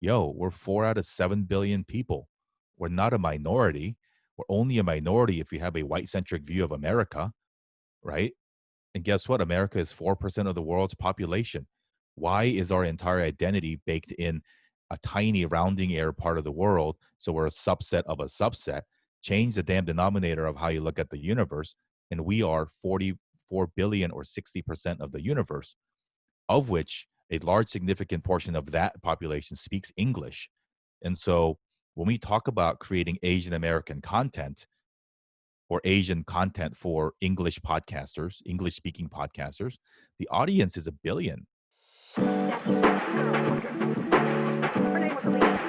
we're 4 out of 7 billion people. We're not a minority. We're only a minority if you have a white-centric view of America, right? And guess what? America is 4% of the world's population. Why is our entire identity baked in a tiny rounding error part of the world? So we're a subset of a subset. Change the damn denominator of how you look at the universe, and we are 44 billion or 60% of the universe, of which a large significant portion of that population speaks English. And so when we talk about creating Asian American content or Asian content for English podcasters, English speaking podcasters, the audience is a billion. Her name was Alicia.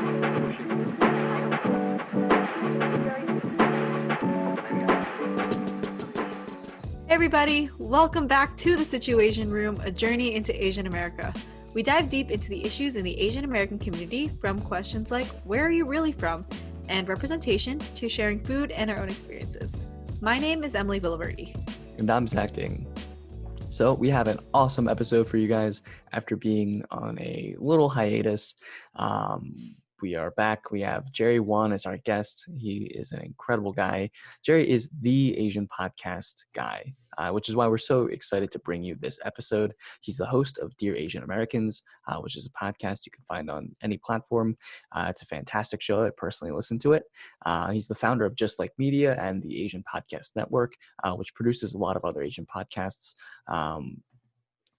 Hey everybody, welcome back to the SituAsian Room, a journey into Asian America. We dive deep into the issues in the Asian American community, from questions like, where are you really from? And representation, to sharing food and our own experiences. My name is Emilie Villaverde. And I'm Zach. So we have an awesome episode for you guys after being on a little hiatus. We are back. We have Jerry Wan as our guest. He is an incredible guy. Jerry is the Asian podcast guy, which is why we're so excited to bring you this episode. He's the host of Dear Asian Americans, which is a podcast you can find on any platform. It's a fantastic show. I personally listen to it. He's the founder of Just Like Media and the Asian Podcast Network, which produces a lot of other Asian podcasts.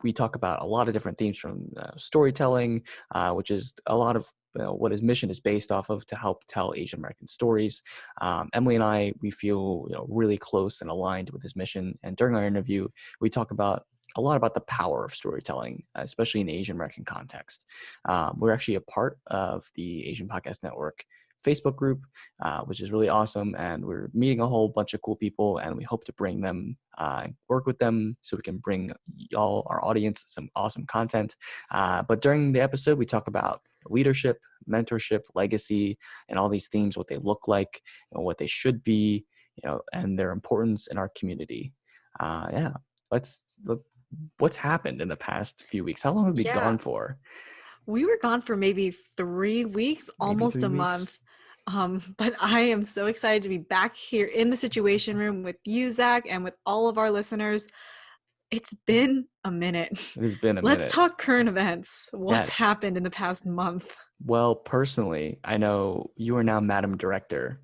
We talk about a lot of different themes, from storytelling, which is a lot of what his mission is based off of, to help tell Asian American stories. Emilie and I, we feel really close and aligned with his mission. And during our interview, we talk about a lot about the power of storytelling, especially in the Asian American context. We're actually a part of the Asian Podcast Network Facebook group, which is really awesome. And we're meeting a whole bunch of cool people, and we hope to bring them, work with them so we can bring y'all, our audience, some awesome content. But during the episode, we talk about leadership, mentorship, legacy, and all these themes, what they look like and what they should be, and their importance in our community. What's happened in the past few weeks? How long have we gone for? We were gone for maybe 3 weeks, almost a month. But I am so excited to be back here in the SituAsian Room with you, Zach, and with all of our listeners. It's been a minute. It has been a minute. Let's talk current events. What's happened in the past month? Well, personally, I know you are now Madam Director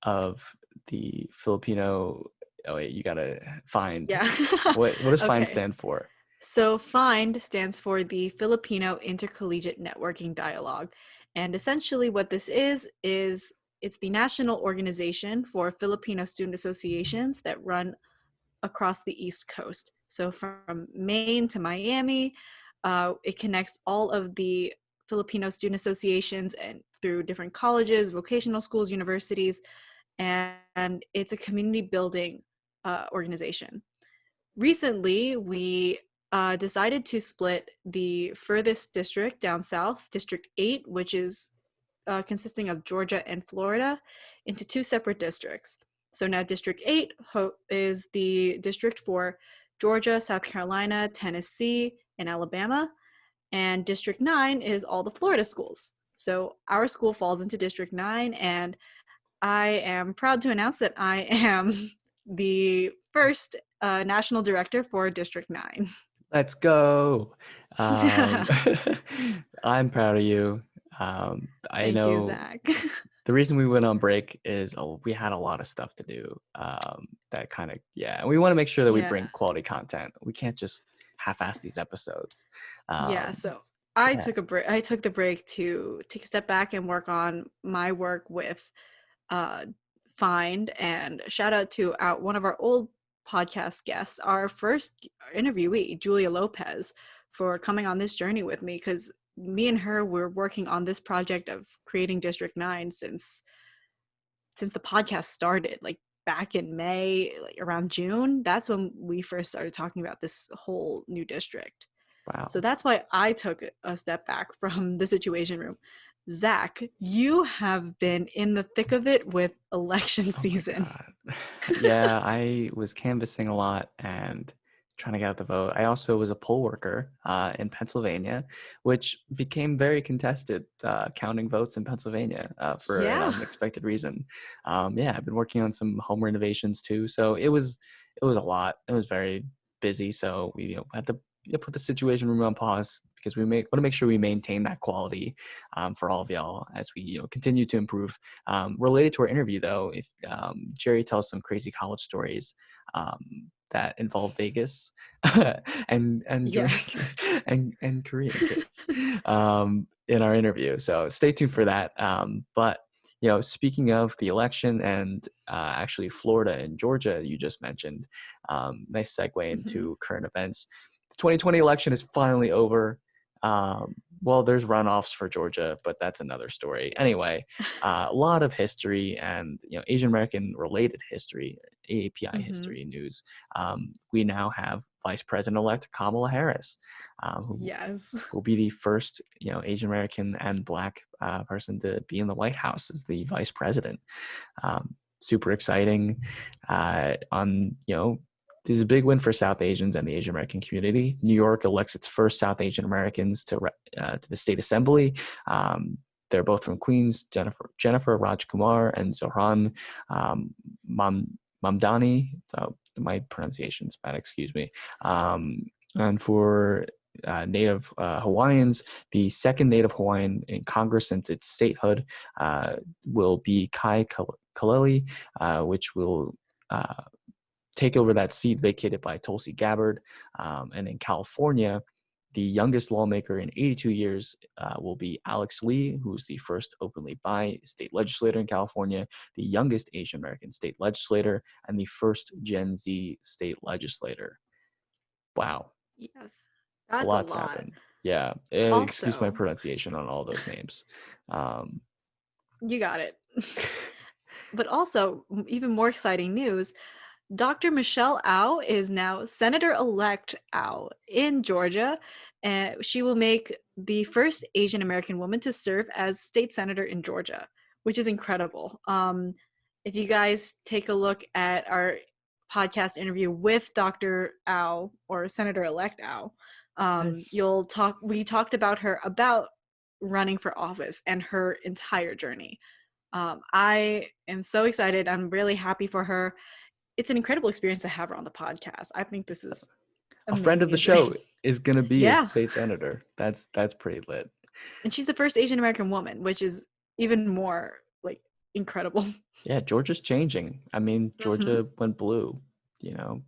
of the Filipino. Oh wait, you gotta find. Yeah. What does FIND stand for? So FIND stands for the Filipino Intercollegiate Networking Dialogue. And essentially what this is it's the national organization for Filipino student associations that run across the East Coast. So from Maine to Miami, it connects all of the Filipino student associations and through different colleges, vocational schools, universities, and it's a community building organization. Recently, we decided to split the furthest district down south, District 8, which is consisting of Georgia and Florida, into two separate districts. So now District 8 is the district for Georgia, South Carolina, Tennessee, and Alabama. And District 9 is all the Florida schools. So our school falls into District 9, and I am proud to announce that I am the first national director for District 9. Let's go. I'm proud of you. I know. Thank you, Zach. The reason we went on break is we had a lot of stuff to do. That kind of, and we want to make sure that we bring quality content. We can't just half-ass these episodes. So I took a break. I took the break to take a step back and work on my work with FIND, and shout out to one of our old podcast guests, our first interviewee, Julia Lopez, for coming on this journey with me, because me and her were working on this project of creating District 9 since the podcast started, like back in May, like around June. That's when we first started talking about this whole new district. Wow. So that's why I took a step back from the SituAsian Room. Zach, you have been in the thick of it with election season. Yeah, I was canvassing a lot, and trying to get out the vote. I also was a poll worker in Pennsylvania, which became very contested, counting votes in Pennsylvania for an Yeah. unexpected reason. Yeah, I've been working on some home renovations too, so it was a lot. It was very busy, so we had to put the Situation Room on pause because we want to make sure we maintain that quality for all of y'all as we continue to improve. Related to our interview, though, if Jerry tells some crazy college stories that involve Vegas and Yes. drink and Korean kids in our interview. So stay tuned for that. But speaking of the election and actually Florida and Georgia, you just mentioned, nice segue Mhm. into current events. The 2020 election is finally over. Well, there's runoffs for Georgia, but that's another story. Anyway, a lot of history and Asian American related history, AAPI Mhm. history news. We now have Vice President-elect Kamala Harris, who Yes. will be the first Asian American and Black person to be in the White House as the vice president. Super exciting. This is a big win for South Asians and the Asian American community. New York elects its first South Asian Americans to the state assembly. They're both from Queens, Jennifer Rajkumar and Zohran Mamdani. So my pronunciation's bad, excuse me. And for Native Hawaiians, the second Native Hawaiian in Congress since its statehood will be Kai Kaleli, which will take over that seat vacated by Tulsi Gabbard. And in California, the youngest lawmaker in 82 years will be Alex Lee, who's the first openly bi state legislator in California, the youngest Asian American state legislator, and the first Gen Z state legislator. Wow, Yes. a That's a lot's lot. happened. Yeah, excuse my Also, pronunciation on all those names. you got it. But also, even more exciting news, Dr. Michelle Au is now Senator-elect Au in Georgia, and she will make the first Asian American woman to serve as state senator in Georgia, which is incredible. If you guys take a look at our podcast interview with Dr. Au or Senator-elect Au, Nice. we talked about her about running for office and her entire journey. I am so excited. I'm really happy for her. It's an incredible experience to have her on the podcast. I think this is A friend of the amazing. show is gonna be a Yeah. state senator. That's pretty lit. And she's the first Asian American woman, which is even more like incredible. Yeah, Georgia's changing. I mean, Hmm. Georgia went blue,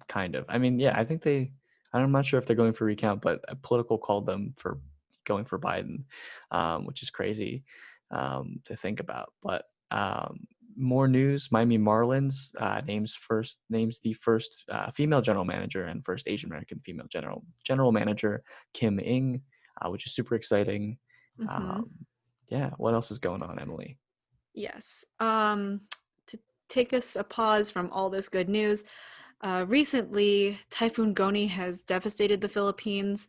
kind of. I mean, yeah, I think I'm not sure if they're going for recount, but Political called them for going for Biden, which is crazy to think about. But more news: Miami Marlins names the first female general manager and first Asian American female general manager, Kim Ing, which is super exciting. Hmm. Um, yeah, what else is going on, Emily? Yes. To take us a pause from all this good news, recently Typhoon Goni has devastated the Philippines.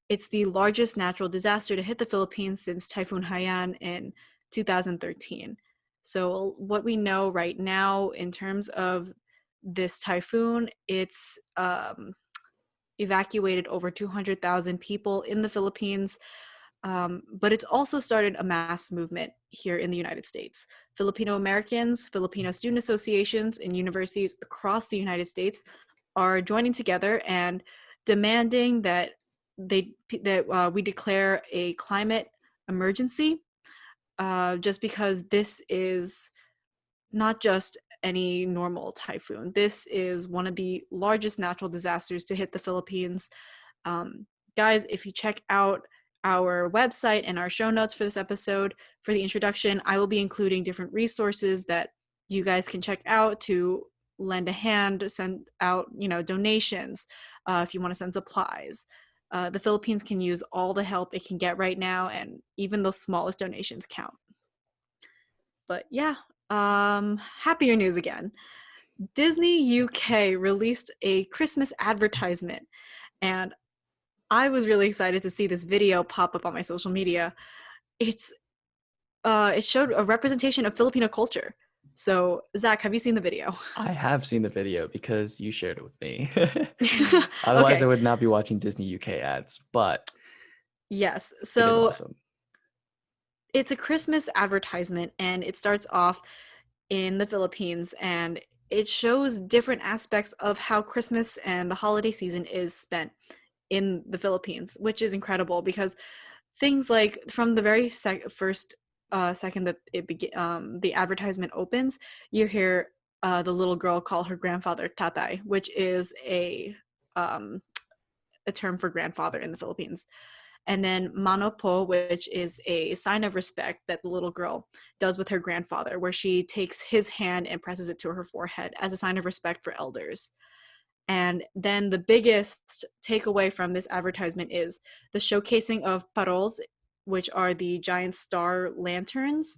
It's the largest natural disaster to hit the Philippines since Typhoon Haiyan in 2013. So what we know right now in terms of this typhoon, it's evacuated over 200,000 people in the Philippines, but it's also started a mass movement here in the United States. Filipino Americans, Filipino student associations, and universities across the United States are joining together and demanding that we declare a climate emergency, just because this is not just any normal typhoon. This is one of the largest natural disasters to hit the Philippines. Um, Guys, if you check out our website and our show notes for this episode for the introduction, I will be including different resources that you guys can check out to lend a hand, send out, donations if you want to send supplies. The Philippines can use all the help it can get right now, and even the smallest donations count. But yeah, happier news again. Disney UK released a Christmas advertisement, and I was really excited to see this video pop up on my social media. It showed a representation of Filipino culture. So, Zach, have you seen the video? I have seen the video because you shared it with me. Otherwise, I Okay. would not be watching Disney UK ads, but Yes. it is So, awesome. it's a Christmas advertisement, and it starts off in the Philippines, and it shows different aspects of how Christmas and the holiday season is spent in the Philippines, which is incredible because things like from the very first second that the advertisement opens, you hear the little girl call her grandfather tatay, which is um, a term for grandfather in the Philippines. And then mano po, which is a sign of respect that the little girl does with her grandfather, where she takes his hand and presses it to her forehead as a sign of respect for elders. And then the biggest takeaway from this advertisement is the showcasing of paroles, which are the giant star lanterns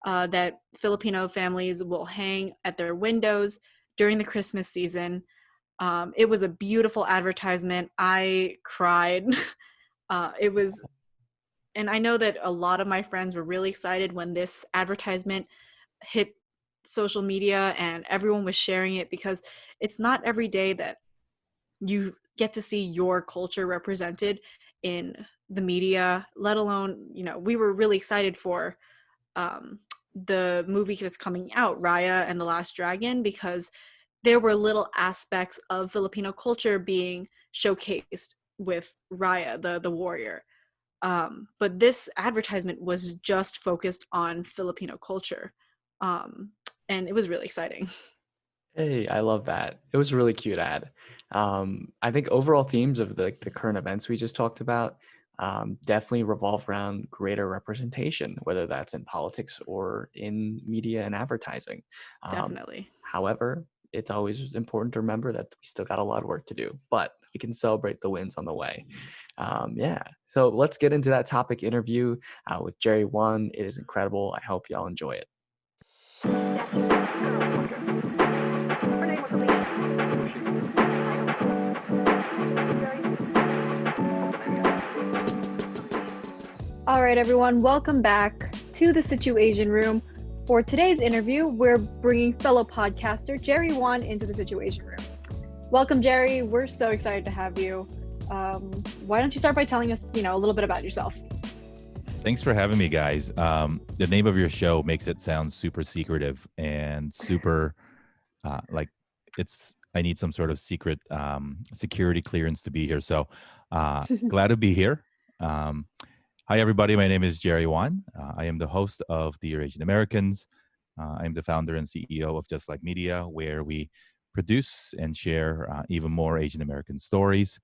that Filipino families will hang at their windows during the Christmas season. It was a beautiful advertisement. I cried. It was, and I know that a lot of my friends were really excited when this advertisement hit social media and everyone was sharing it because it's not every day that you get to see your culture represented in the media, let alone, we were really excited for um, the movie that's coming out, Raya and the Last Dragon, because there were little aspects of Filipino culture being showcased with Raya, the warrior. But this advertisement was just focused on Filipino culture. Um, and it was really exciting. Hey, I love that. It was a really cute ad. I think overall themes of the current events we just talked about definitely revolve around greater representation, whether that's in politics or in media and advertising. Definitely. However, it's always important to remember that we still got a lot of work to do, but we can celebrate the wins on the way. Yeah, so let's get into that topic interview with Jerry One. It is incredible. I hope y'all enjoy it. That you met a girl wonder. Her name was Alicia. I don't know. It was very interesting. All right, everyone, welcome back to the SituAsian Room. For today's interview, we're bringing fellow podcaster Jerry Wan into the SituAsian Room. Welcome, Jerry. We're so excited to have you. Why don't you start by telling us, a little bit about yourself? Thanks for having me, guys. The name of your show makes it sound super secretive and super like I need some sort of secret security clearance to be here. So glad to be here. Hi, everybody. My name is Jerry Wan. I am the host of Dear Asian Americans. I am the founder and CEO of Just Like Media, where we produce and share even more Asian American stories.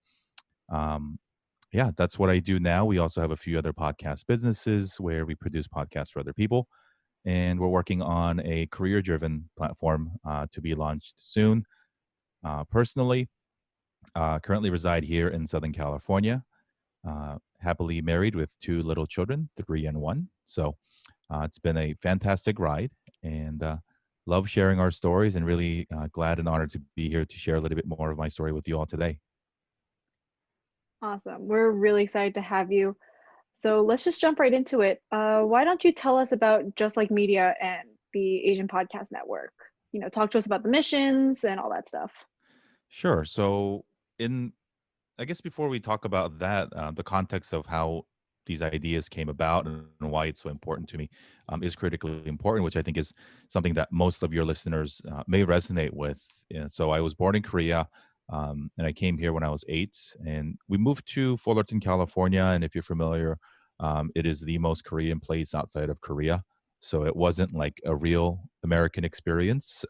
Yeah, that's what I do now. We also have a few other podcast businesses where we produce podcasts for other people. And we're working on a career driven platform to be launched soon. Personally, currently reside here in Southern California, happily married with 2 little children, 3 and 1. So it's been a fantastic ride and love sharing our stories and really glad and honored to be here to share a little bit more of my story with you all today. Awesome. We're really excited to have you. So let's just jump right into it. Why don't you tell us about Just Like Media and the Asian Podcast Network? Talk to us about the missions and all that stuff. Sure. So, in I guess before we talk about that, the context of how these ideas came about and why it's so important to me is critically important, which I think is something that most of your listeners may resonate with. So I was born in Korea, and I came here when I was 8, and we moved to Fullerton, California. And if you're familiar, it is the most Korean place outside of Korea. So it wasn't like a real American experience.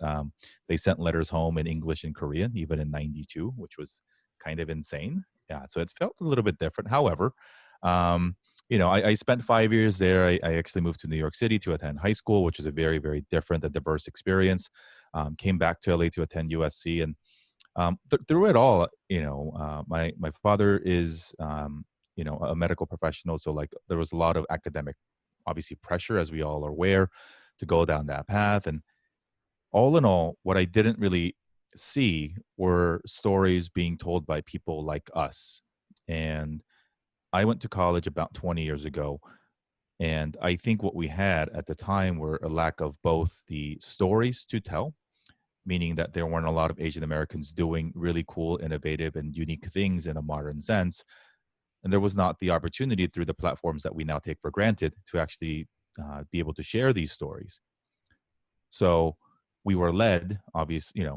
They sent letters home in English and Korean, even in '92, which was kind of insane. Yeah, so it felt a little bit different. However, I spent 5 years there. I actually moved to New York City to attend high school, which is a very, very different and diverse experience. Came back to LA to attend USC, and through it all, my father is, a medical professional. So like there was a lot of academic, obviously pressure, as we all are aware, to go down that path. And all in all, what I didn't really see were stories being told by people like us. And I went to college about 20 years ago. And I think what we had at the time were a lack of both the stories to tell, meaning that there weren't a lot of Asian Americans doing really cool, innovative, and unique things in a modern sense. And there was not the opportunity through the platforms that we now take for granted to actually be able to share these stories. So we were led, obviously,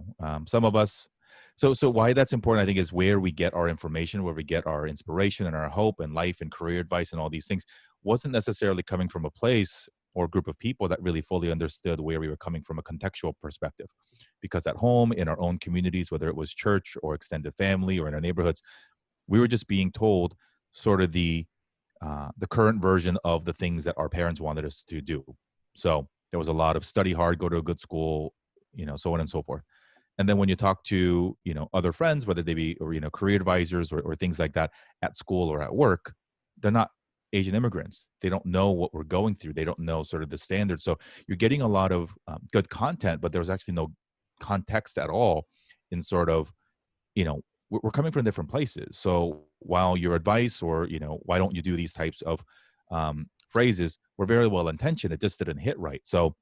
some of us. So why that's important, I think, is where we get our information, where we get our inspiration and our hope and life and career advice and all these things wasn't necessarily coming from a place or group of people that really fully understood where we were coming from a contextual perspective. Because at home, in our own communities, whether it was church or extended family or in our neighborhoods, we were just being told sort of the current version of the things that our parents wanted us to do. So there was a lot of study hard, go to a good school, so on and so forth. And then when you talk to, other friends, whether they be, or, career advisors or things like that at school or at work, they're not Asian immigrants. They don't know what we're going through. They don't know sort of the standards. So you're getting a lot of good content, but there's actually no context at all in sort of, we're coming from different places. So while your advice or, why don't you do these types of phrases were very well intentioned, it just didn't hit right. So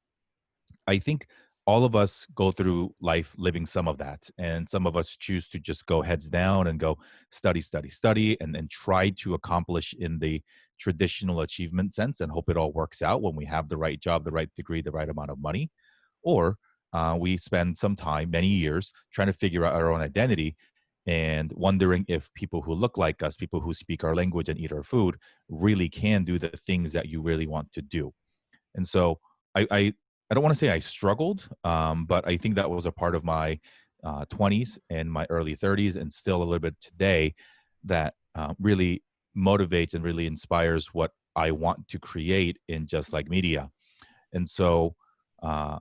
I think all of us go through life living some of that. And some of us choose to just go heads down and go study, study, study, and then try to accomplish in the traditional achievement sense and hope it all works out when we have the right job, the right degree, the right amount of money. Or we spend some time, many years, trying to figure out our own identity and wondering if people who look like us, people who speak our language and eat our food, really can do the things that you really want to do. And so I don't want to say I struggled, but I think that was a part of my 20s and my early 30s, and still a little bit today, that really motivates and really inspires what I want to create in Just Like Media. And so uh,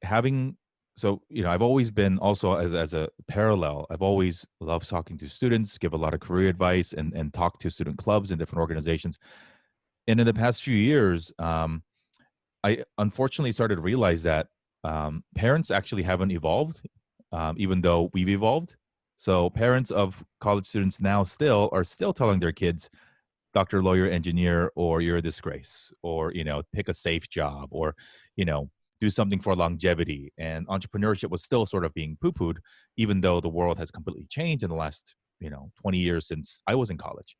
having I've always been also as a parallel, I've always loved talking to students, give a lot of career advice, and talk to student clubs and different organizations. And in the past few years, I unfortunately started to realize that parents actually haven't evolved, even though we've evolved. So parents of college students now are still telling their kids, doctor, lawyer, engineer, or you're a disgrace, or, pick a safe job, or, do something for longevity. And entrepreneurship was still sort of being poo-pooed, even though the world has completely changed in the last, 20 years since I was in college.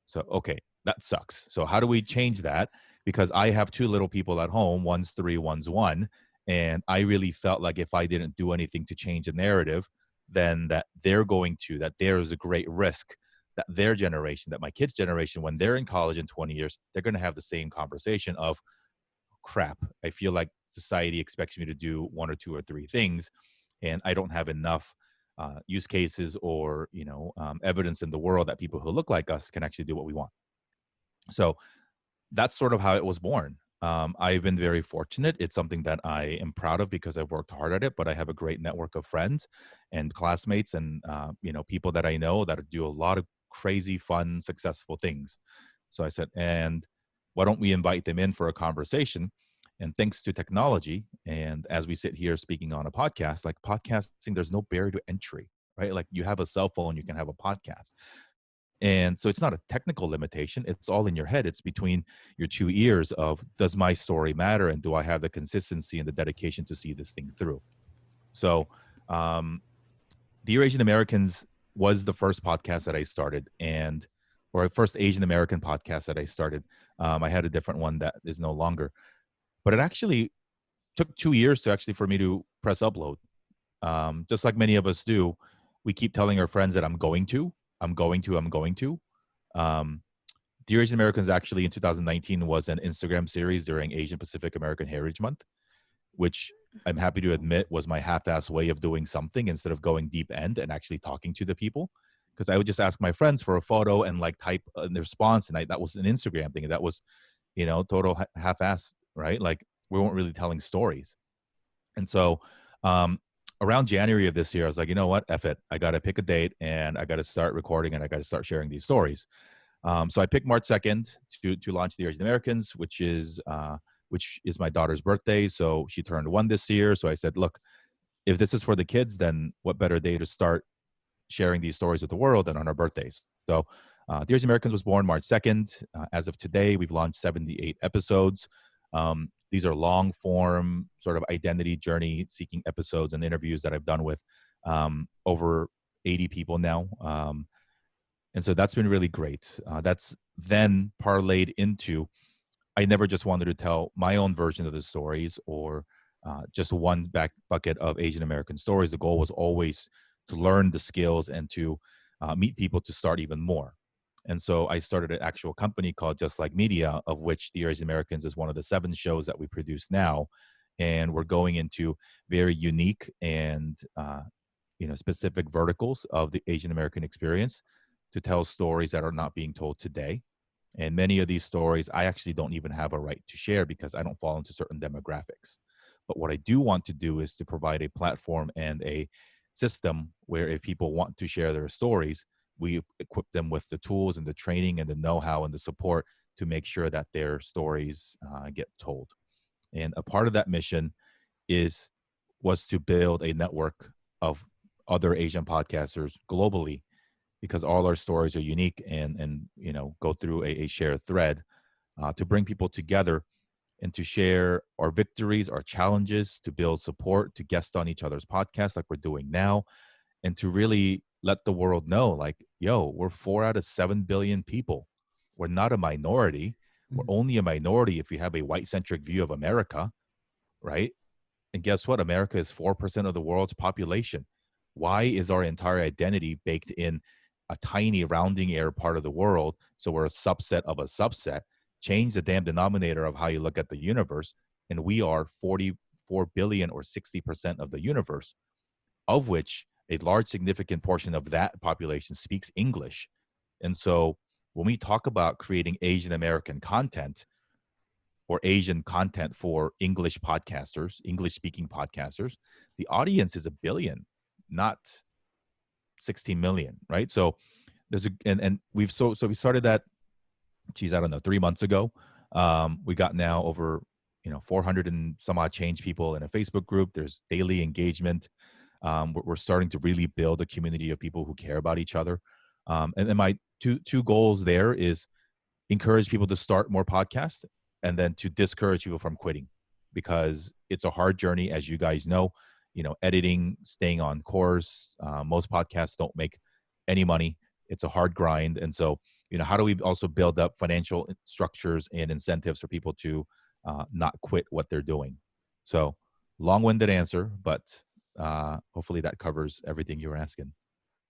So, okay, that sucks. So how do we change that? Because I have two little people at home, one's 3, one's 1. And I really felt like if I didn't do anything to change the narrative, then that there is a great risk that their generation, that my kids' generation, when they're in college in 20 years, they're going to have the same conversation of, crap, I feel like society expects me to do one or two or three things, and I don't have enough use cases or, evidence in the world that people who look like us can actually do what we want. So that's sort of how it was born. I've been very fortunate. It's something that I am proud of because I've worked hard at it, but I have a great network of friends and classmates and, people that I know that do a lot of crazy, fun, successful things. So I said, and why don't we invite them in for a conversation? And thanks to technology, and as we sit here speaking on a podcast, like podcasting, there's no barrier to entry, right? Like you have a cell phone, you can have a podcast. And so it's not a technical limitation. It's all in your head. It's between your two ears of, does my story matter? And do I have the consistency and the dedication to see this thing through? So Dear Asian Americans was the first podcast that I started, or first Asian American podcast that I started. I had a different one that is no longer. But it actually took 2 years for me to press upload. Just like many of us do, we keep telling our friends that I'm going to. Dear Asian Americans actually in 2019 was an Instagram series during Asian Pacific American Heritage Month, which I'm happy to admit was my half-ass way of doing something instead of going deep end and actually talking to the people. Because I would just ask my friends for a photo and like type a response, and that was an Instagram thing. That was, total half-ass, right? Like we weren't really telling stories. And so around January of this year, I was like, you know what, F it. I got to pick a date and I got to start recording and I got to start sharing these stories. So I picked March 2nd to launch the Asian Americans, which is my daughter's birthday. So she turned 1 this year. So I said, look, if this is for the kids, then what better day to start sharing these stories with the world than on our birthdays? So Dear Americans was born March 2nd. As of today, we've launched 78 episodes. These are long form sort of identity journey seeking episodes and interviews that I've done with over 80 people now. And so that's been really great. That's then parlayed into, I never just wanted to tell my own version of the stories or just one back bucket of Asian American stories. The goal was always to learn the skills and to meet people to start even more. And so I started an actual company called Just Like Media, of which The Asian Americans is one of the 7 shows that we produce now. And we're going into very unique and specific verticals of the Asian American experience to tell stories that are not being told today. And many of these stories, I actually don't even have a right to share because I don't fall into certain demographics. But what I do want to do is to provide a platform and a system where if people want to share their stories, we equip them with the tools and the training and the know-how and the support to make sure that their stories get told. And a part of that mission was to build a network of other Asian podcasters globally, because all our stories are unique and go through a shared thread to bring people together and to share our victories, our challenges, to build support, to guest on each other's podcasts like we're doing now, and to really let the world know, like, yo, we're 4 out of 7 billion people. We're not a minority. We're only a minority if you have a white-centric view of America, right? And guess what? America is 4% of the world's population. Why is our entire identity baked in a tiny rounding error part of the world? So we're a subset of a subset. Change the damn denominator of how you look at the universe. And we are 44 billion or 60% of the universe, of which a large significant portion of that population speaks English. And so when we talk about creating Asian American content or Asian content for English podcasters, English speaking podcasters, the audience is 1 billion, not 16 million, right? So there's and we started that, I don't know, 3 months ago. We got now over 400 and some odd change people in a Facebook group. There's daily engagement. We're starting to really build a community of people who care about each other. And then my two goals there is encourage people to start more podcasts and then to discourage people from quitting, because it's a hard journey, as you guys know. Editing, staying on course. Most podcasts don't make any money. It's a hard grind. And so, how do we also build up financial structures and incentives for people to not quit what they're doing? So long-winded answer, but hopefully that covers everything you were asking.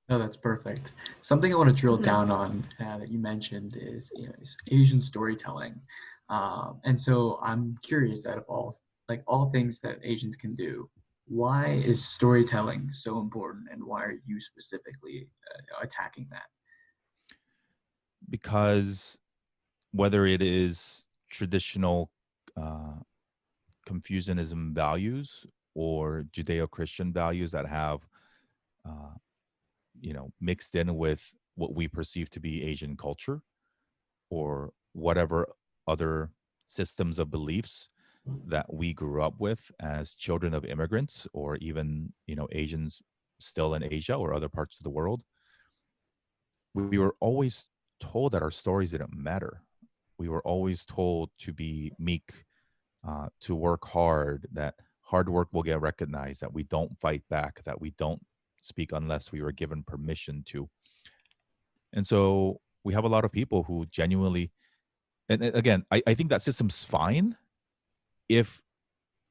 No, that's perfect. Something I want to drill down on that you mentioned is Asian storytelling. And so I'm curious, out of all things that Asians can do, why is storytelling so important, and why are you specifically attacking that? Because whether it is traditional Confucianism values or Judeo-Christian values that have, mixed in with what we perceive to be Asian culture, or whatever other systems of beliefs that we grew up with as children of immigrants, or even, Asians still in Asia or other parts of the world, we were always told that our stories didn't matter. We were always told to be meek, to work hard, that hard work will get recognized, that we don't fight back, that we don't speak unless we were given permission to. And so we have a lot of people who genuinely, and again, I think that system's fine if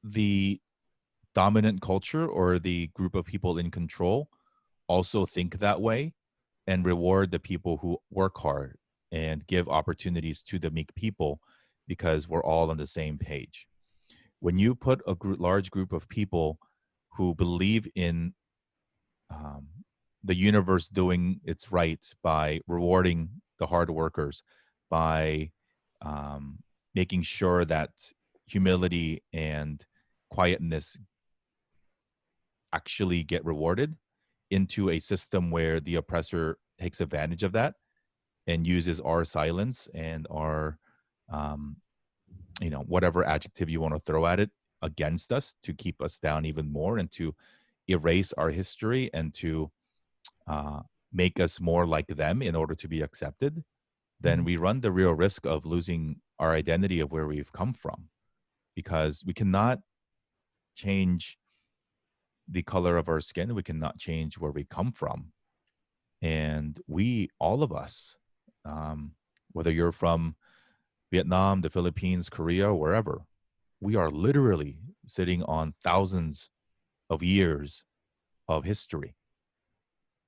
the dominant culture or the group of people in control also think that way and reward the people who work hard and give opportunities to the meek people, because we're all on the same page. When you put a large group of people who believe in the universe doing its right by rewarding the hard workers, by making sure that humility and quietness actually get rewarded, into a system where the oppressor takes advantage of that and uses our silence and our whatever adjective you want to throw at it against us to keep us down even more and to erase our history and to make us more like them in order to be accepted, then we run the real risk of losing our identity of where we've come from, because we cannot change the color of our skin. We cannot change where we come from. And we, all of us, whether you're from Vietnam, the Philippines, Korea, wherever, we are literally sitting on thousands of years of history.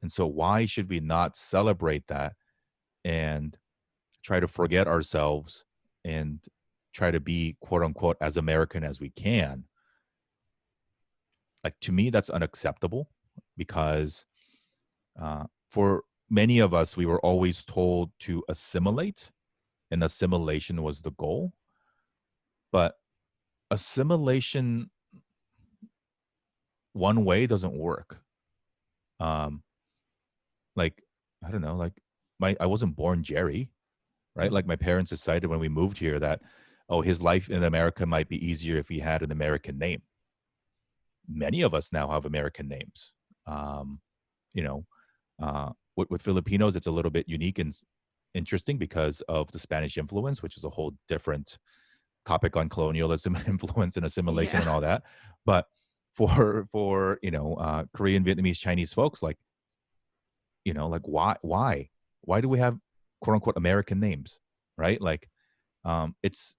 And so why should we not celebrate that and try to forget ourselves and try to be, quote unquote, as American as we can? Like, to me, that's unacceptable, because for many of us, we were always told to assimilate, and assimilation was the goal. But assimilation one way doesn't work. Like, I don't know, like I wasn't born Jerry, right? Like, my parents decided when we moved here that, oh, his life in America might be easier if he had an American name. Many of us now have American names. You know, with Filipinos, it's a little bit unique and interesting because of the Spanish influence, which is a whole different topic on colonialism, influence, and assimilation, and all that. But for Korean, Vietnamese, Chinese folks, like, like, why do we have, quote unquote, American names, right? Like, it's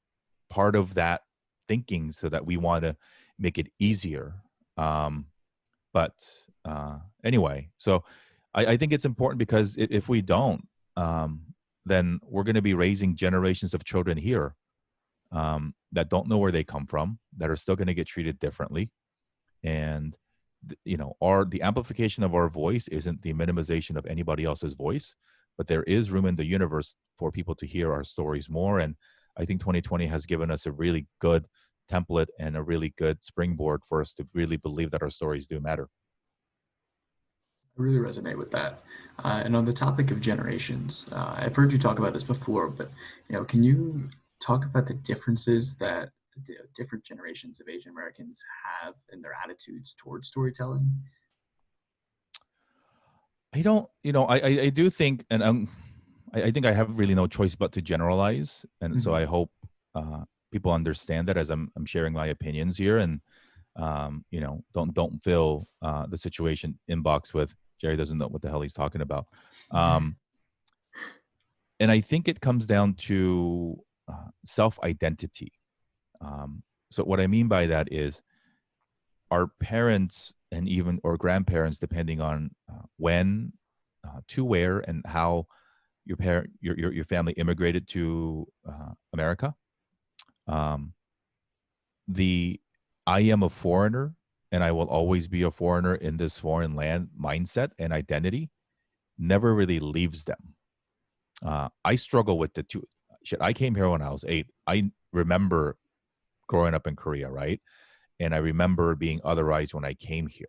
part of that thinking so that we want to make it easier. But anyway, so I think it's important, because if we don't, then we're going to be raising generations of children here that don't know where they come from, that are still going to get treated differently. And the amplification of our voice isn't the minimization of anybody else's voice, but there is room in the universe for people to hear our stories more. And I think 2020 has given us a really good template and a really good springboard for us to really believe that our stories do matter. I really resonate with that. And on the topic of generations, I've heard you talk about this before, but can you talk about the differences that different generations of Asian Americans have in their attitudes towards storytelling? I don't, I do think, and I think I have really no choice but to generalize, and so I hope people understand that as I'm sharing my opinions here, and don't fill the situation inbox with Jerry doesn't know what the hell he's talking about. And I think it comes down to self-identity. So what I mean by that is our parents and even or grandparents, depending on when, to where, and how your family immigrated to America. The I am a foreigner and I will always be a foreigner in this foreign land mindset and identity never really leaves them. I struggle with the two. Shit, I came here when I was 8. I remember growing up in Korea, right? And I remember being otherized when I came here.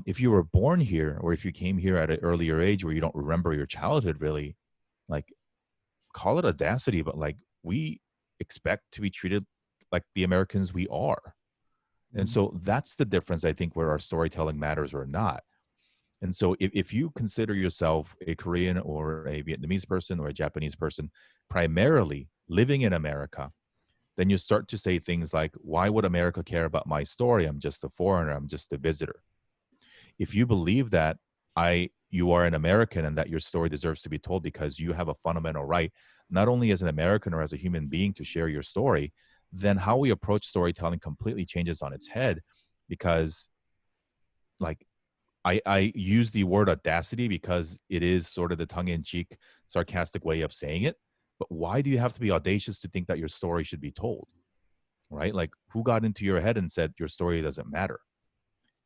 If you were born here, or if you came here at an earlier age where you don't remember your childhood really, like, call it audacity, but like, we expect to be treated like the Americans we are. And so that's the difference, I think, where our storytelling matters or not. And so if you consider yourself a Korean or a Vietnamese person or a Japanese person primarily living in America, then you start to say things like, why would America care about my story? I'm just a foreigner. I'm just a visitor. If you believe that you are an American and that your story deserves to be told because you have a fundamental right, not only as an American or as a human being, to share your story, then how we approach storytelling completely changes on its head. Because, like, I use the word audacity because it is sort of the tongue-in-cheek, sarcastic way of saying it. But why do you have to be audacious to think that your story should be told? Right? Like, who got into your head and said your story doesn't matter?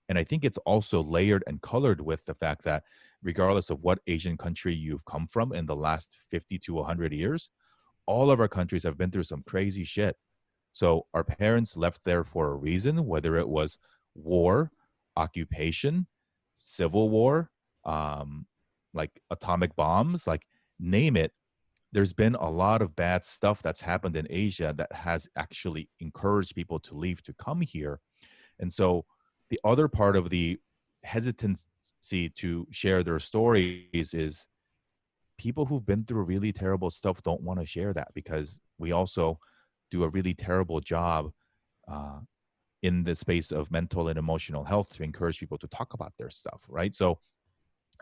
And I think it's also layered and colored with the fact that regardless of what Asian country you've come from in the last 50 to 100 years, all of our countries have been through some crazy shit. So our parents left there for a reason, whether it was war, occupation, civil war, like atomic bombs, like, name it. There's been a lot of bad stuff that's happened in Asia that has actually encouraged people to leave to come here. And so the other part of the hesitancy tendency to share their stories is people who've been through really terrible stuff don't want to share that, because we also do a really terrible job uh, in the space of mental and emotional health to encourage people to talk about their stuff, right? So,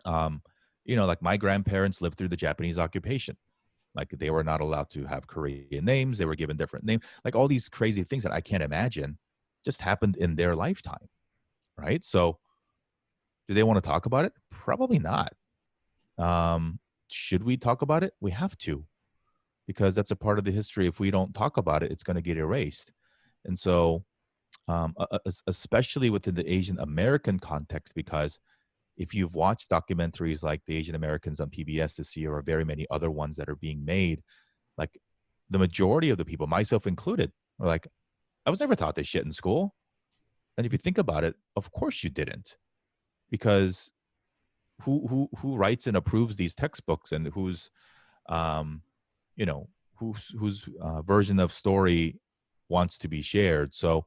um, like my grandparents lived through the Japanese occupation. Like they were not allowed to have Korean names. They were given different names. Like all these crazy things that I can't imagine just happened in their lifetime, right? So do they want to talk about it? Probably not. Um, should we talk about it? We have to, because that's a part of the history. If we don't talk about it, it's going to get erased. And so, especially within the Asian American context, because if you've watched documentaries like The Asian Americans on PBS this year, or very many other ones that are being made, like the majority of the people, myself included, are like, I was never taught this shit in school. And if you think about it, of course you didn't, because who writes and approves these textbooks, and um, whose version of story wants to be shared. So,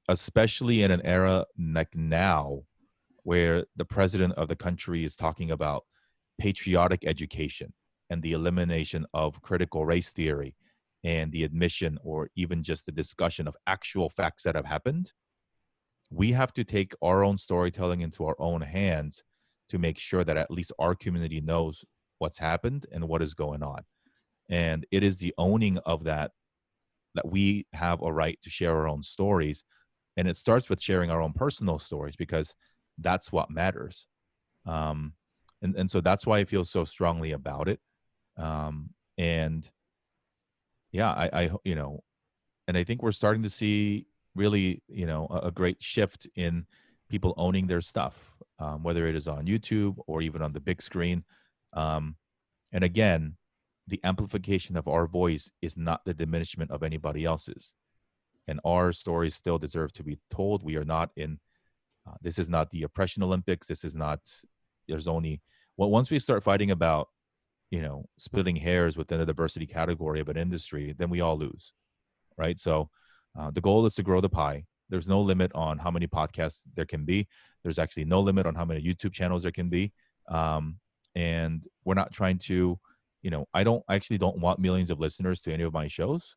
especially in an era like now, where the president of the country is talking about patriotic education and the elimination of critical race theory and the admission or even just the discussion of actual facts that have happened, we have to take our own storytelling into our own hands to make sure that at least our community knows what's happened and what is going on. And it is the owning of that we have a right to share our own stories. And it starts with sharing our own personal stories, because that's what matters. Um, and so that's why I feel so strongly about it. And yeah, and I think we're starting to see really, a great shift in people owning their stuff, whether it is on YouTube or even on the big screen. And again, the amplification of our voice is not the diminishment of anybody else's. And our stories still deserve to be told. We are not in, this is not the oppression Olympics. This is not, there's only, well, once we start fighting about, splitting hairs within the diversity category of an industry, then we all lose, right? So the goal is to grow the pie. There's no limit on how many podcasts there can be. There's actually no limit on how many YouTube channels there can be. And we're not trying to, I actually don't want millions of listeners to any of my shows.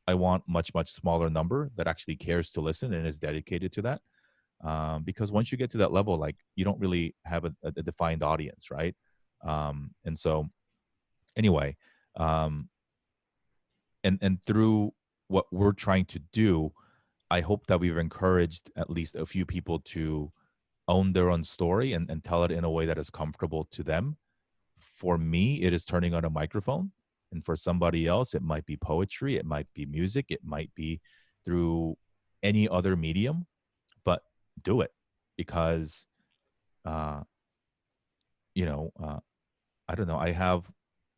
I want much smaller number that actually cares to listen and is dedicated to that. Because once you get to that level, like you don't really have a defined audience, right? And so anyway, and through what we're trying to do, I hope that we've encouraged at least a few people to own their own story and tell it in a way that is comfortable to them. For me, it is turning on a microphone. And for somebody else, it might be poetry, it might be music, it might be through any other medium, but do it, because, I don't know, I have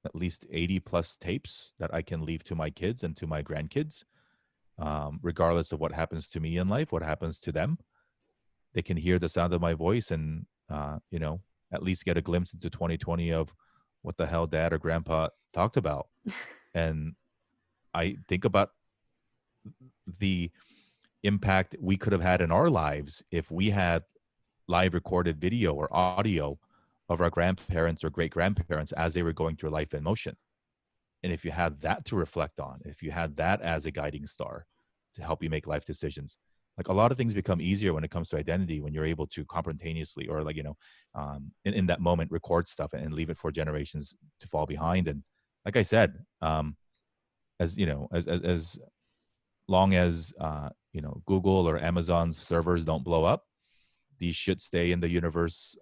at least 80 plus tapes that I can leave to my kids and to my grandkids, regardless of what happens to me in life, what happens to them. They can hear the sound of my voice and, at least get a glimpse into 2020 of what the hell dad or grandpa talked about. And I think about the impact we could have had in our lives if we had live recorded video or audio of our grandparents or great grandparents as they were going through life in motion. And if you had that to reflect on, if you had that as a guiding star to help you make life decisions, like a lot of things become easier when it comes to identity, when you're able to comprehensively or in that moment record stuff and leave it for generations to fall behind. And like I said, as long as Google or Amazon's servers don't blow up, these should stay in the universe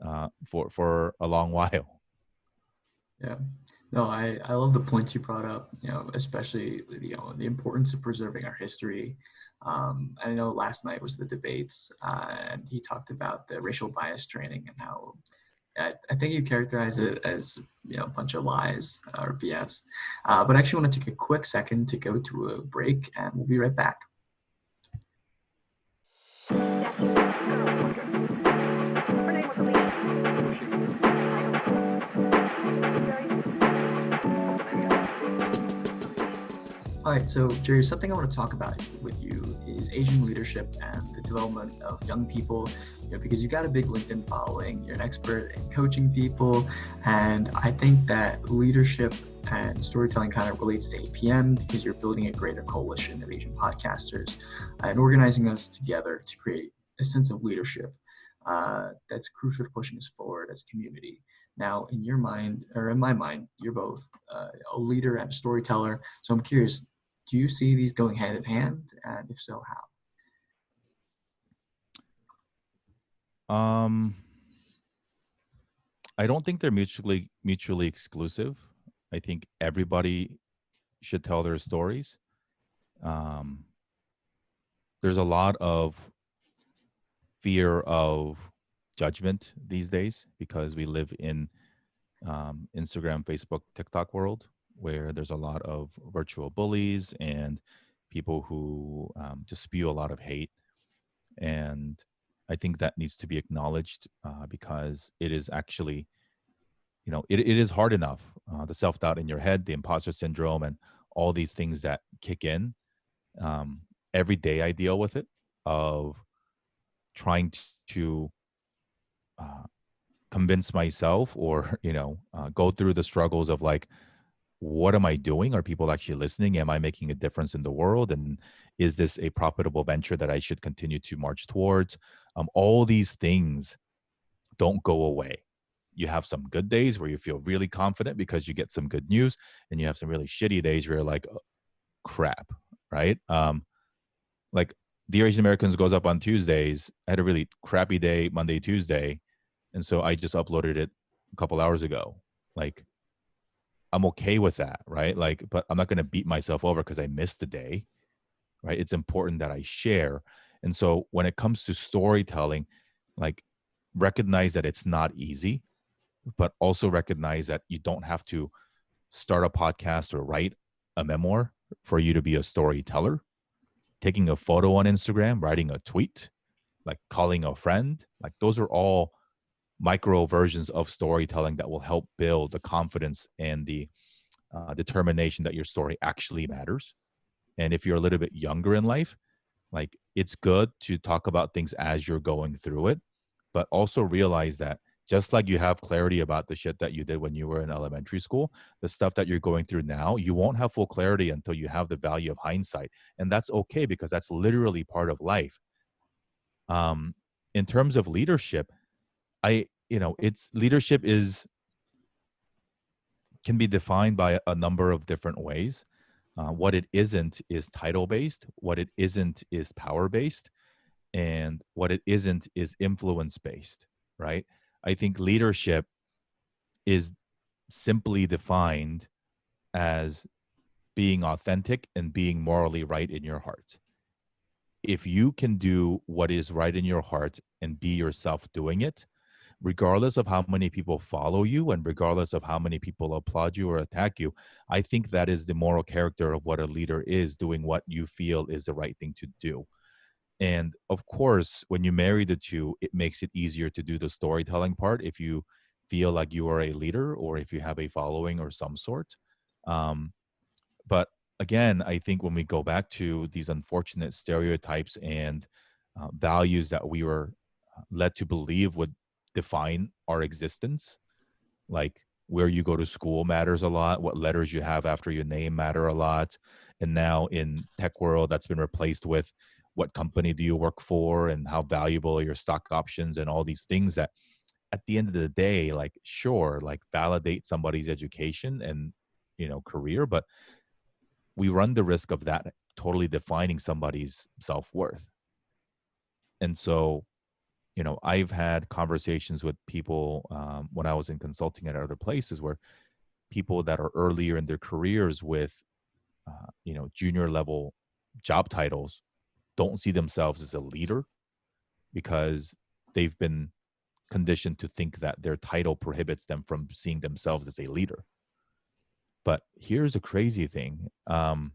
for a long while. Yeah. No, I love the points you brought up, especially, the importance of preserving our history. I know last night was the debates, and he talked about the racial bias training and how I think you characterize it as, a bunch of lies or BS. But I actually want to take a quick second to go to a break, and we'll be right back. Hi, right, so Jerry, something I want to talk about with you is Asian leadership and the development of young people, because you got a big LinkedIn following, you're an expert in coaching people, and I think that leadership and storytelling kind of relates to APM because you're building a greater coalition of Asian podcasters and organizing us together to create a sense of leadership that's crucial to pushing us forward as a community. Now, in your mind, or in my mind, you're both a leader and a storyteller. So I'm curious, do you see these going hand in hand? And if so, how? I don't think they're mutually exclusive. I think everybody should tell their stories. Um, there's a lot of fear of judgment these days because we live in Instagram, Facebook, TikTok world where there's a lot of virtual bullies and people who just spew a lot of hate. And I think that needs to be acknowledged because it is actually, it is hard enough. The self doubt in your head, the imposter syndrome, and all these things that kick in. Every day I deal with it of trying to uh, convince myself or go through the struggles of like, what am I doing? Are people actually listening? Am I making a difference in the world? And is this a profitable venture that I should continue to march towards? All these things don't go away. You have some good days where you feel really confident because you get some good news, and you have some really shitty days where you're like, oh, crap, right? Like Dear Asian Americans goes up on Tuesdays. I had a really crappy day, Monday, Tuesday. And so I just uploaded it a couple hours ago. Like, I'm okay with that, right? Like, but I'm not going to beat myself over because I missed a day, right? It's important that I share. And so when it comes to storytelling, like, recognize that it's not easy, but also recognize that you don't have to start a podcast or write a memoir for you to be a storyteller. Taking a photo on Instagram, writing a tweet, like calling a friend, like those are all micro versions of storytelling that will help build the confidence and the determination that your story actually matters. And if you're a little bit younger in life, like it's good to talk about things as you're going through it, but also realize that just like you have clarity about the shit that you did when you were in elementary school, the stuff that you're going through now, you won't have full clarity until you have the value of hindsight. And that's okay because that's literally part of life. In terms of leadership, it's leadership can be defined by a number of different ways. What it isn't is title based. What it isn't is power based. And what it isn't is influence based, right? I think leadership is simply defined as being authentic and being morally right in your heart. If you can do what is right in your heart and be yourself doing it, regardless of how many people follow you and regardless of how many people applaud you or attack you, I think that is the moral character of what a leader is, doing what you feel is the right thing to do. And of course, when you marry the two, it makes it easier to do the storytelling part if you feel like you are a leader or if you have a following or some sort. Um, but again, I think when we go back to these unfortunate stereotypes and values that we were led to believe would define our existence, like where you go to school matters a lot, what letters you have after your name matter a lot. And now in tech world, that's been replaced with what company do you work for and how valuable are your stock options and all these things that at the end of the day, like sure, like validate somebody's education and career, but we run the risk of that totally defining somebody's self-worth. And so I've had conversations with people when I was in consulting at other places where people that are earlier in their careers with, junior level job titles don't see themselves as a leader because they've been conditioned to think that their title prohibits them from seeing themselves as a leader. But here's a crazy thing. And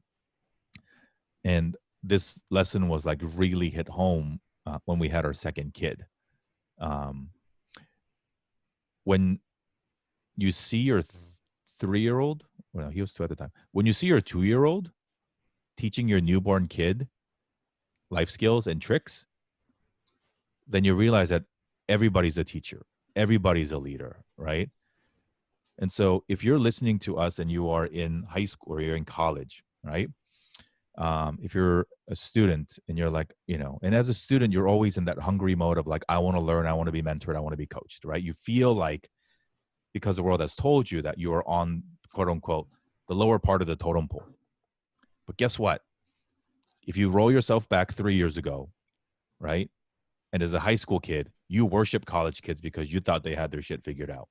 this lesson was like really hit home when we had our second kid. When you see your 3-year-old, well, he was 2 at the time. When you see your 2-year-old, teaching your newborn kid life skills and tricks, then you realize that everybody's a teacher, everybody's a leader, right? And so if you're listening to us and you are in high school or you're in college, right? If you're a student and you're like, and as a student, you're always in that hungry mode of like, I want to learn, I want to be mentored, I want to be coached, right? You feel like, because the world has told you that you are on, quote unquote, the lower part of the totem pole. But guess what? If you roll yourself back 3 years ago, right? And as a high school kid, you worship college kids because you thought they had their shit figured out,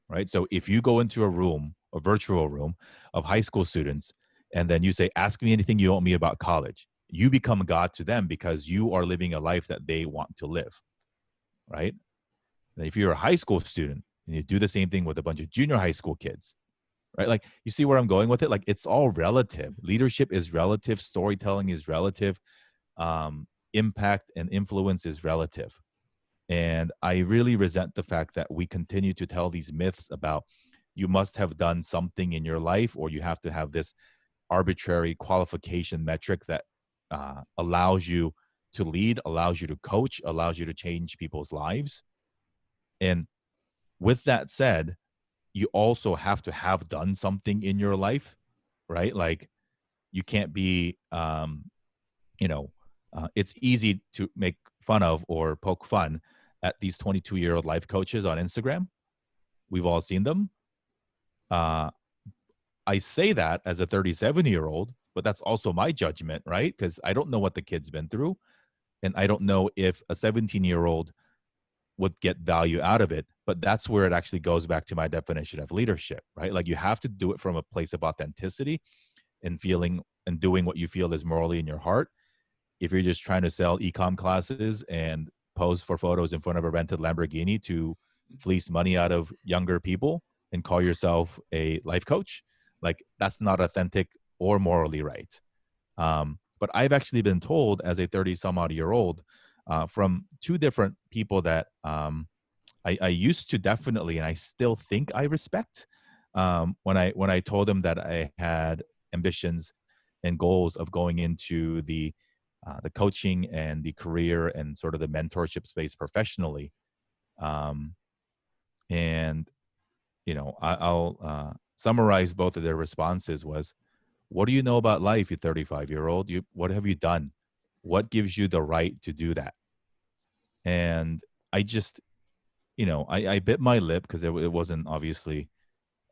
right? So if you go into a room, a virtual room of high school students, and then you say, ask me anything you want me about college, you become God to them because you are living a life that they want to live, right? And if you're a high school student and you do the same thing with a bunch of junior high school kids, right? Like, you see where I'm going with it? Like, it's all relative. Leadership is relative. Storytelling is relative. Impact and influence is relative. And I really resent the fact that we continue to tell these myths about you must have done something in your life, or you have to have this arbitrary qualification metric that allows you to lead, allows you to coach, allows you to change people's lives. And with that said, you also have to have done something in your life, right? Like, you can't be, it's easy to make fun of or poke fun at these 22-year-old life coaches on Instagram. We've all seen them. I say that as a 37-year-old, but that's also my judgment, right? Because I don't know what the kid's been through. And I don't know if a 17-year-old would get value out of it. But that's where it actually goes back to my definition of leadership, right? Like, you have to do it from a place of authenticity and feeling and doing what you feel is morally in your heart. If you're just trying to sell e-com classes and pose for photos in front of a rented Lamborghini to fleece money out of younger people and call yourself a life coach, like, that's not authentic or morally right. But I've actually been told as a 30 some odd year old from two different people that I used to definitely, and I still think I respect, when I told them that I had ambitions and goals of going into the coaching and the career and sort of the mentorship space professionally. And, I'll summarize both of their responses was, what do you know about life, you 35-year-old? What have you done? What gives you the right to do that? And I just, I bit my lip because it wasn't obviously,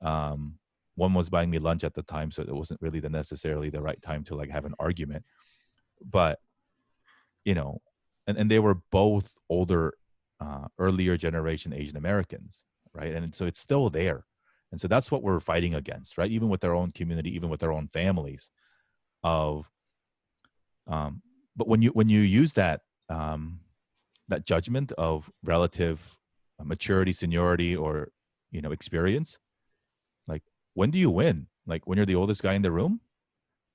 one was buying me lunch at the time, so it wasn't really necessarily the right time to like have an argument. But, and they were both older, earlier generation Asian Americans, right? And so it's still there. And so that's what we're fighting against, right? Even with their own community, even with their own families but when you use that, that judgment of relative maturity, seniority, or, experience, like, when do you win? Like, when you're the oldest guy in the room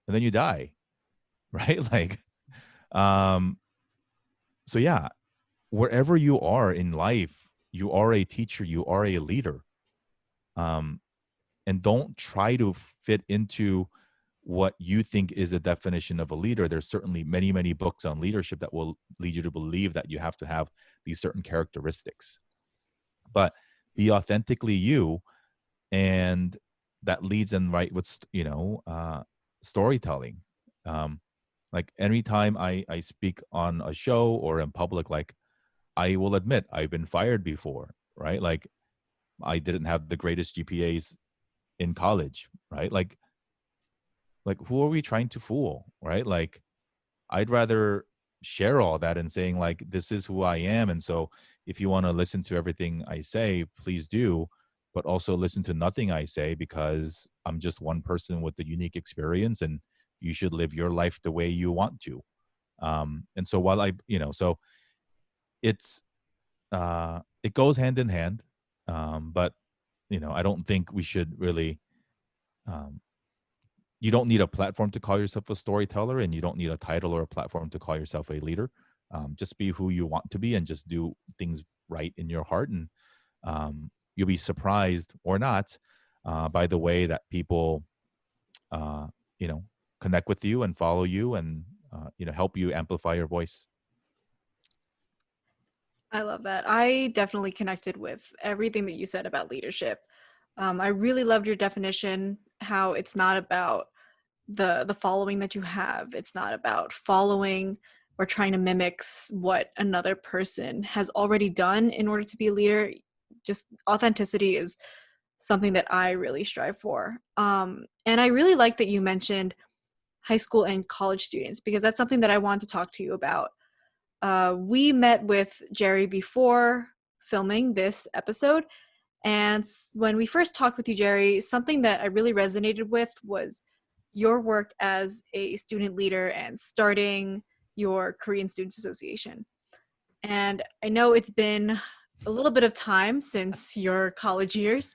and then you die, right? Like, so yeah, wherever you are in life, you are a teacher, you are a leader. And don't try to fit into what you think is the definition of a leader. There's certainly many, many books on leadership that will lead you to believe that you have to have these certain characteristics. But be authentically you, and that leads in right with, storytelling. Like, anytime I speak on a show or in public, like, I will admit I've been fired before, right? Like, I didn't have the greatest GPAs in college, right? Like who are we trying to fool, right? Like, I'd rather share all that and saying, like, this is who I am. And so if you want to listen to everything I say, please do, but also listen to nothing I say, because I'm just one person with a unique experience, and you should live your life the way you want to. And so while so it's, it goes hand in hand. But, I don't think we should really, you don't need a platform to call yourself a storyteller, and you don't need a title or a platform to call yourself a leader. Just be who you want to be and just do things right in your heart. And you'll be surprised or not by the way that people, connect with you and follow you and help you amplify your voice. I love that. I definitely connected with everything that you said about leadership. I really loved your definition, how it's not about the following that you have. It's not about following or trying to mimic what another person has already done in order to be a leader. Just authenticity is something that I really strive for. And I really like that you mentioned high school and college students, because that's something that I want to talk to you about. We met with Jerry before filming this episode. And when we first talked with you, Jerry, something that I really resonated with was your work as a student leader and starting your Korean Students Association. And I know it's been a little bit of time since your college years,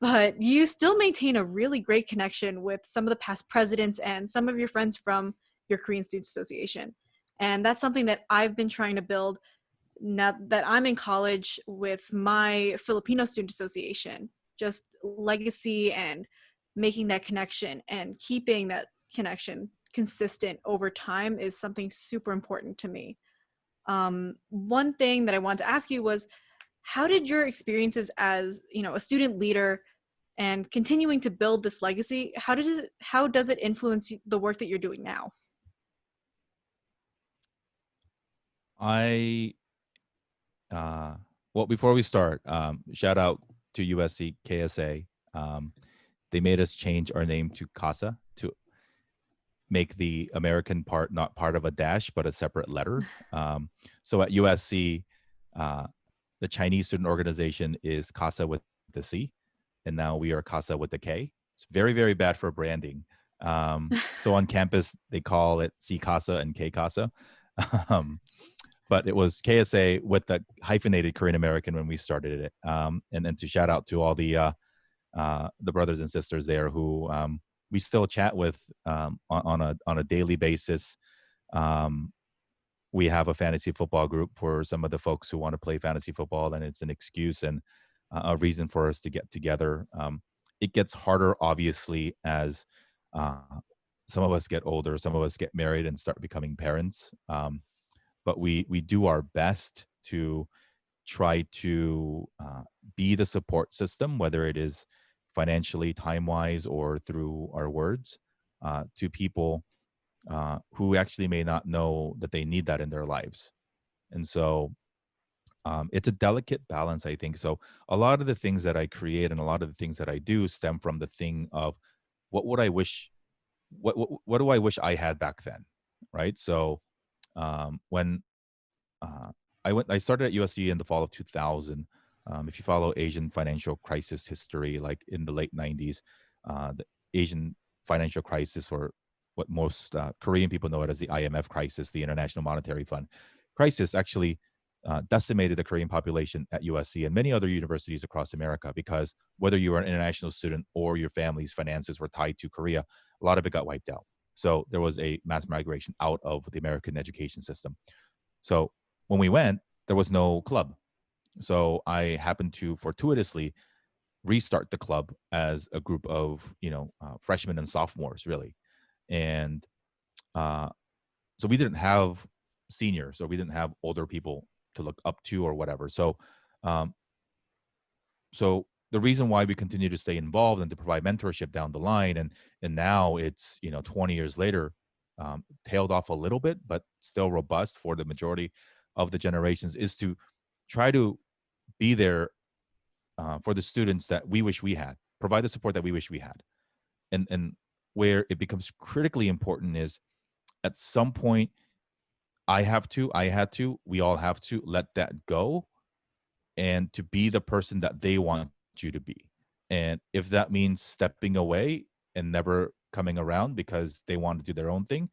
but you still maintain a really great connection with some of the past presidents and some of your friends from your Korean Students Association. And that's something that I've been trying to build now that I'm in college with my Filipino Student Association. Just legacy and making that connection and keeping that connection consistent over time is something super important to me. One thing that I wanted to ask you was, how did your experiences as a student leader and continuing to build this legacy, how does it influence the work that you're doing now? Well, before we start, shout out to USC KSA. They made us change our name to CASA to make the American part not part of a dash, but a separate letter. So at USC, the Chinese student organization is CASA with the C, and now we are CASA with the K. It's very, very bad for branding. So on campus, they call it C CASA and K CASA. But it was KSA with the hyphenated Korean American when we started it. And then to shout out to all the brothers and sisters there who we still chat with on a daily basis. We have a fantasy football group for some of the folks who want to play fantasy football, and it's an excuse and a reason for us to get together. It gets harder, obviously, as some of us get older, some of us get married and start becoming parents. But we do our best to try to be the support system, whether it is financially, time-wise, or through our words, to people who actually may not know that they need that in their lives. And so it's a delicate balance, I think. So a lot of the things that I create and a lot of the things that I do stem from the thing of what would I wish, what do I wish I had back then, right? So when I started at USC in the fall of 2000. If you follow Asian financial crisis history, like in the late 90s, the Asian financial crisis, or what most Korean people know it as the IMF crisis, the International Monetary Fund crisis, actually decimated the Korean population at USC and many other universities across America, because whether you were an international student or your family's finances were tied to Korea, a lot of it got wiped out. So there was a mass migration out of the American education system. So when we went, there was no club. So I happened to fortuitously restart the club as a group of, freshmen and sophomores, really. And so we didn't have seniors, or we didn't have older people to look up to or whatever. So, so the reason why we continue to stay involved and to provide mentorship down the line, and now it's 20 years later, tailed off a little bit, but still robust for the majority of the generations, is to try to be there for the students that we wish we had, provide the support that we wish we had. And where it becomes critically important is, at some point, I had to, we all have to let that go, and to be the person that they want you to be. And if that means stepping away and never coming around because they want to do their own thing,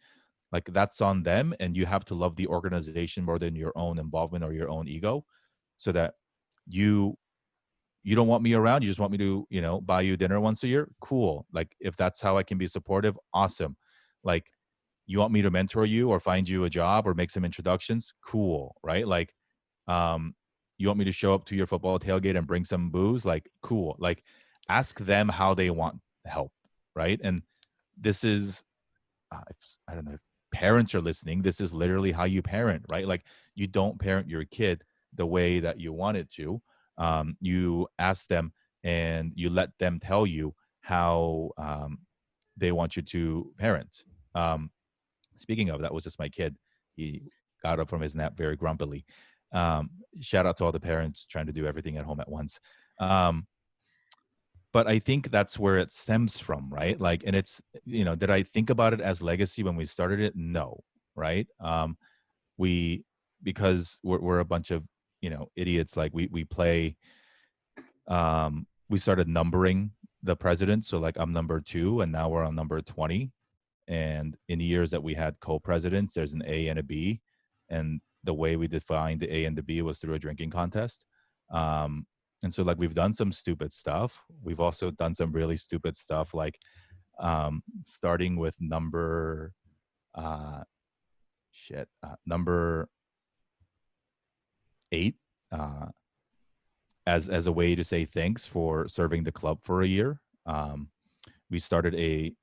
like, that's on them. And you have to love the organization more than your own involvement or your own ego, so that you don't want me around. You just want me to, buy you dinner once a year. Cool. Like, if that's how I can be supportive, awesome. Like, you want me to mentor you or find you a job or make some introductions? Cool. Right. Like, you want me to show up to your football tailgate and bring some booze? Like, cool. Like, ask them how they want help. Right. And this is I don't know if parents are listening, this is literally how you parent, right? Like you don't parent your kid the way that you want it to. You ask them and you let them tell you how they want you to parent. Um, Speaking of, that was just my kid. He got up from his nap very grumpily. Um, Shout out to all the parents trying to do everything at home at once. Um, but I think that's where it stems from, right? Like, and it's, did I think about it as legacy when we started it? No, right? We, because we're a bunch of, idiots. Like we play, we started numbering the presidents. So like I'm number 2 and now we're on number 20. And in the years that we had co-presidents, there's an A and a B. And the way we defined the A and the B was through a drinking contest. And so like we've done some stupid stuff. We've also done some really stupid stuff, like starting with number number 8 as a way to say thanks for serving the club for a year. We started a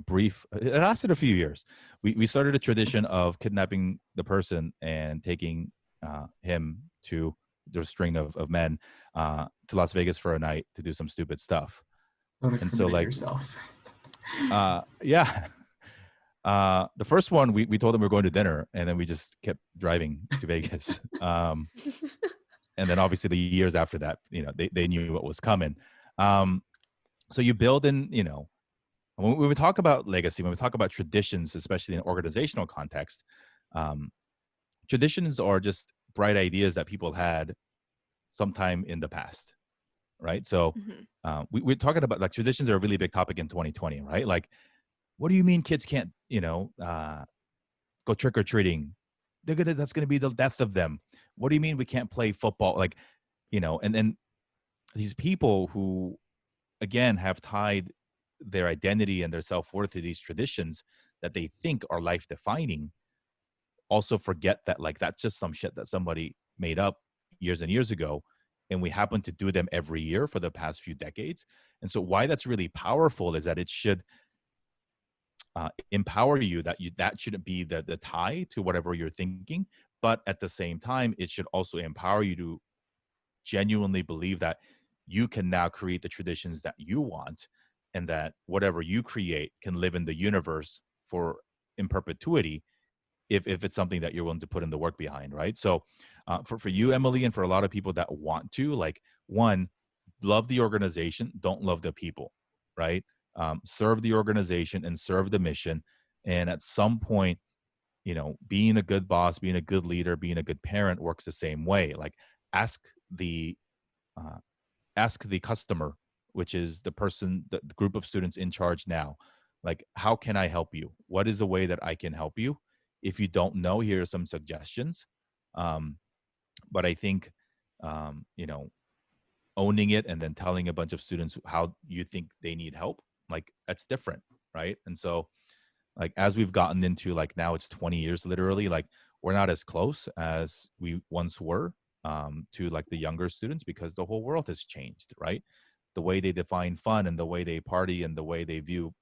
brief, it lasted a few years. We started a tradition of kidnapping the person and taking him to the string of men to Las Vegas for a night to do some stupid stuff. Don't And so incriminate like, yourself. yeah. The first one, we told them we were going to dinner and then we just kept driving to Vegas. And then obviously the years after that, they knew what was coming. So you build in, when we talk about legacy, when we talk about traditions, especially in an organizational context, traditions are just bright ideas that people had sometime in the past, right? So we're talking about like traditions are a really big topic in 2020, right? Like, what do you mean kids can't, go trick-or-treating? That's gonna be the death of them. What do you mean we can't play football? Like, and then these people who, again, have tied their identity and their self-worth to these traditions that they think are life-defining also forget that like that's just some shit that somebody made up years and years ago, and we happen to do them every year for the past few decades. And so why that's really powerful is that it should empower you, that shouldn't be the tie to whatever you're thinking, but at the same time it should also empower you to genuinely believe that you can now create the traditions that you want, and that whatever you create can live in the universe in perpetuity if it's something that you're willing to put in the work behind, right? So for you, Emilie, and for a lot of people that want to, like, one, love the organization, don't love the people, right? Serve the organization and serve the mission. And at some point, being a good boss, being a good leader, being a good parent works the same way. Like ask the customer, which is the group of students in charge now, like, how can I help you? What is a way that I can help you? If you don't know, here are some suggestions. But I think, owning it and then telling a bunch of students how you think they need help, like that's different, right? And so like as we've gotten into, like, now it's 20 years literally, like we're not as close as we once were to like the younger students, because the whole world has changed, right? The way they define fun and the way they party and the way they view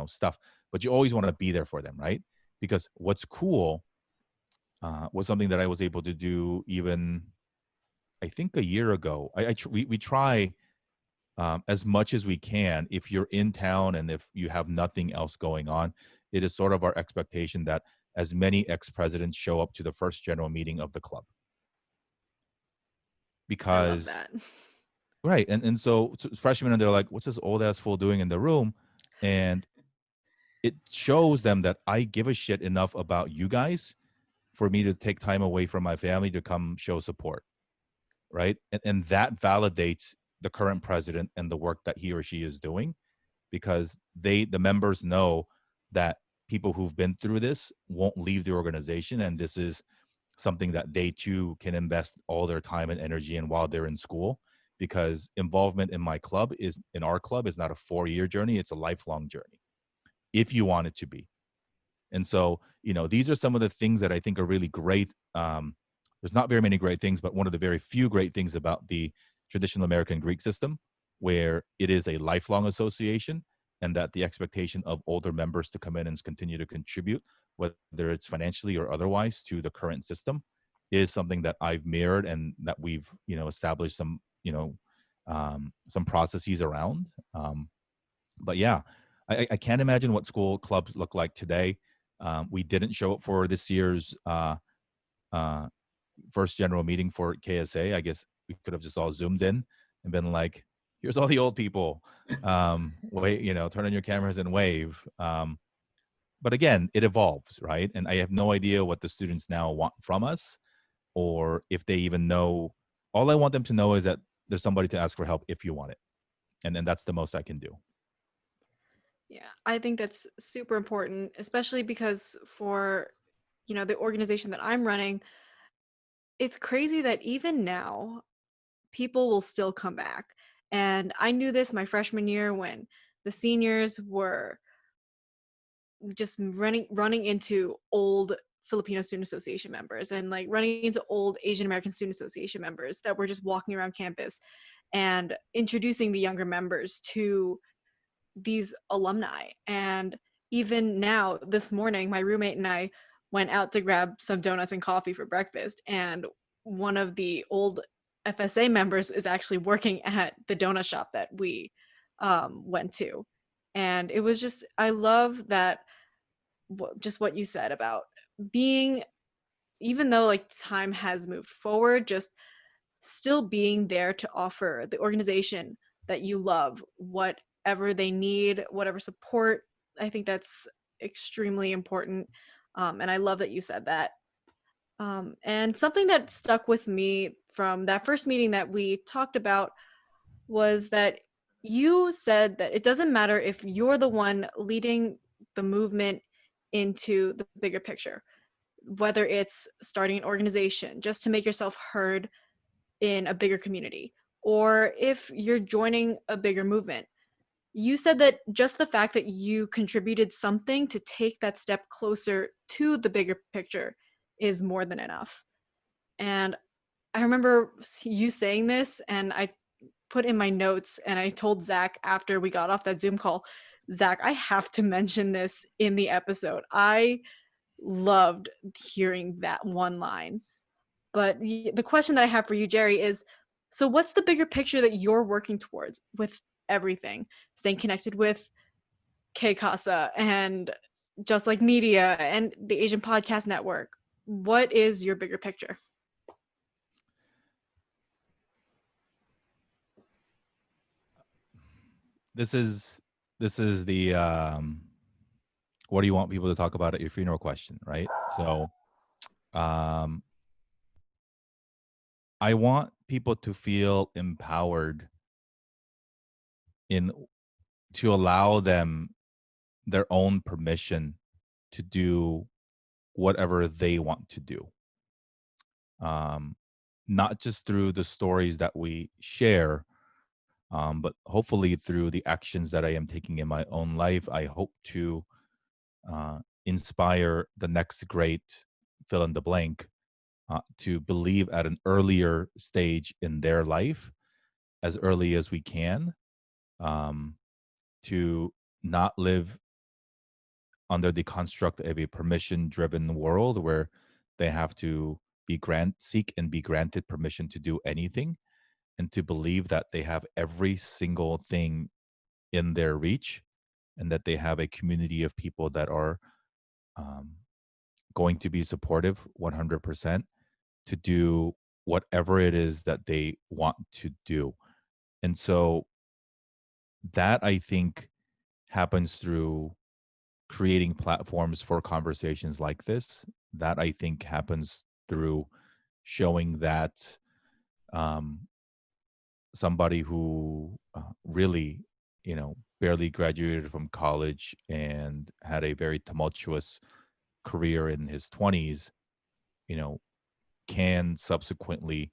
stuff. But you always want to be there for them, right? Because what's cool was something that I was able to do even, I think, a year ago. We try as much as we can. If you're in town and if you have nothing else going on, it is sort of our expectation that as many ex-presidents show up to the first general meeting of the club. Because, I love that. right, and so freshmen, and they're like, what's this old ass fool doing in the room? And it shows them that I give a shit enough about you guys for me to take time away from my family to come show support, right? And that validates the current president and the work that he or she is doing, because the members know that people who've been through this won't leave the organization, and this is something that they too can invest all their time and energy in while they're in school, because involvement in our club is not a 4-year journey, it's a lifelong journey, if you want it to be. And so, these are some of the things that I think are really great. There's not very many great things, but one of the very few great things about the traditional American Greek system, where it is a lifelong association, and that the expectation of older members to come in and continue to contribute, whether it's financially or otherwise, to the current system, is something that I've mirrored and that we've, established some, some processes around. But yeah, I can't imagine what school clubs look like today. We didn't show up for this year's uh, first general meeting for KSA. I guess we could have just all zoomed in and been like, here's all the old people. Wait, turn on your cameras and wave. But again, it evolves, right? And I have no idea what the students now want from us, or if they even know. All I want them to know is that there's somebody to ask for help if you want it. And then that's the most I can do. Yeah, I think that's super important, especially because for, the organization that I'm running, it's crazy that even now people will still come back. And I knew this my freshman year when the seniors were just running into old Filipino Student Association members and like running into old Asian American Student Association members that were just walking around campus and introducing the younger members to these alumni. And even now, this morning, my roommate and I went out to grab some donuts and coffee for breakfast. And one of the old FSA members is actually working at the donut shop that we went to. And it was just, I love that, just what you said about being, even though like time has moved forward, just still being there to offer the organization that you love whatever they need, whatever support. I think that's extremely important. And I love that you said that. And something that stuck with me from that first meeting that we talked about was that you said that it doesn't matter if you're the one leading the movement into the bigger picture, whether it's starting an organization just to make yourself heard in a bigger community, or if you're joining a bigger movement. You said that just the fact that you contributed something to take that step closer to the bigger picture is more than enough. And I remember you saying this, and I put in my notes and I told Zach after we got off that Zoom call, Zach, I have to mention this in the episode. I loved hearing that one line. But the question that I have for you, Jerry, is, so what's the bigger picture that you're working towards with everything? Staying connected with K Casa and Just Like Media and the Asian Podcast Network. What is your bigger picture? This is the what do you want people to talk about at your funeral question, right? So I want people to feel empowered to allow them their own permission to do whatever they want to do. Not just through the stories that we share, but hopefully through the actions that I am taking in my own life. I hope to inspire the next great fill in the blank to believe at an earlier stage in their life, as early as we can, to not live under the construct of a permission driven world where they have to seek and be granted permission to do anything, and to believe that they have every single thing in their reach, and that they have a community of people that are going to be supportive 100% to do whatever it is that they want to do. And so that, I think, happens through creating platforms for conversations like this. That, I think, happens through showing that somebody who really, barely graduated from college and had a very tumultuous career in his 20s, can subsequently,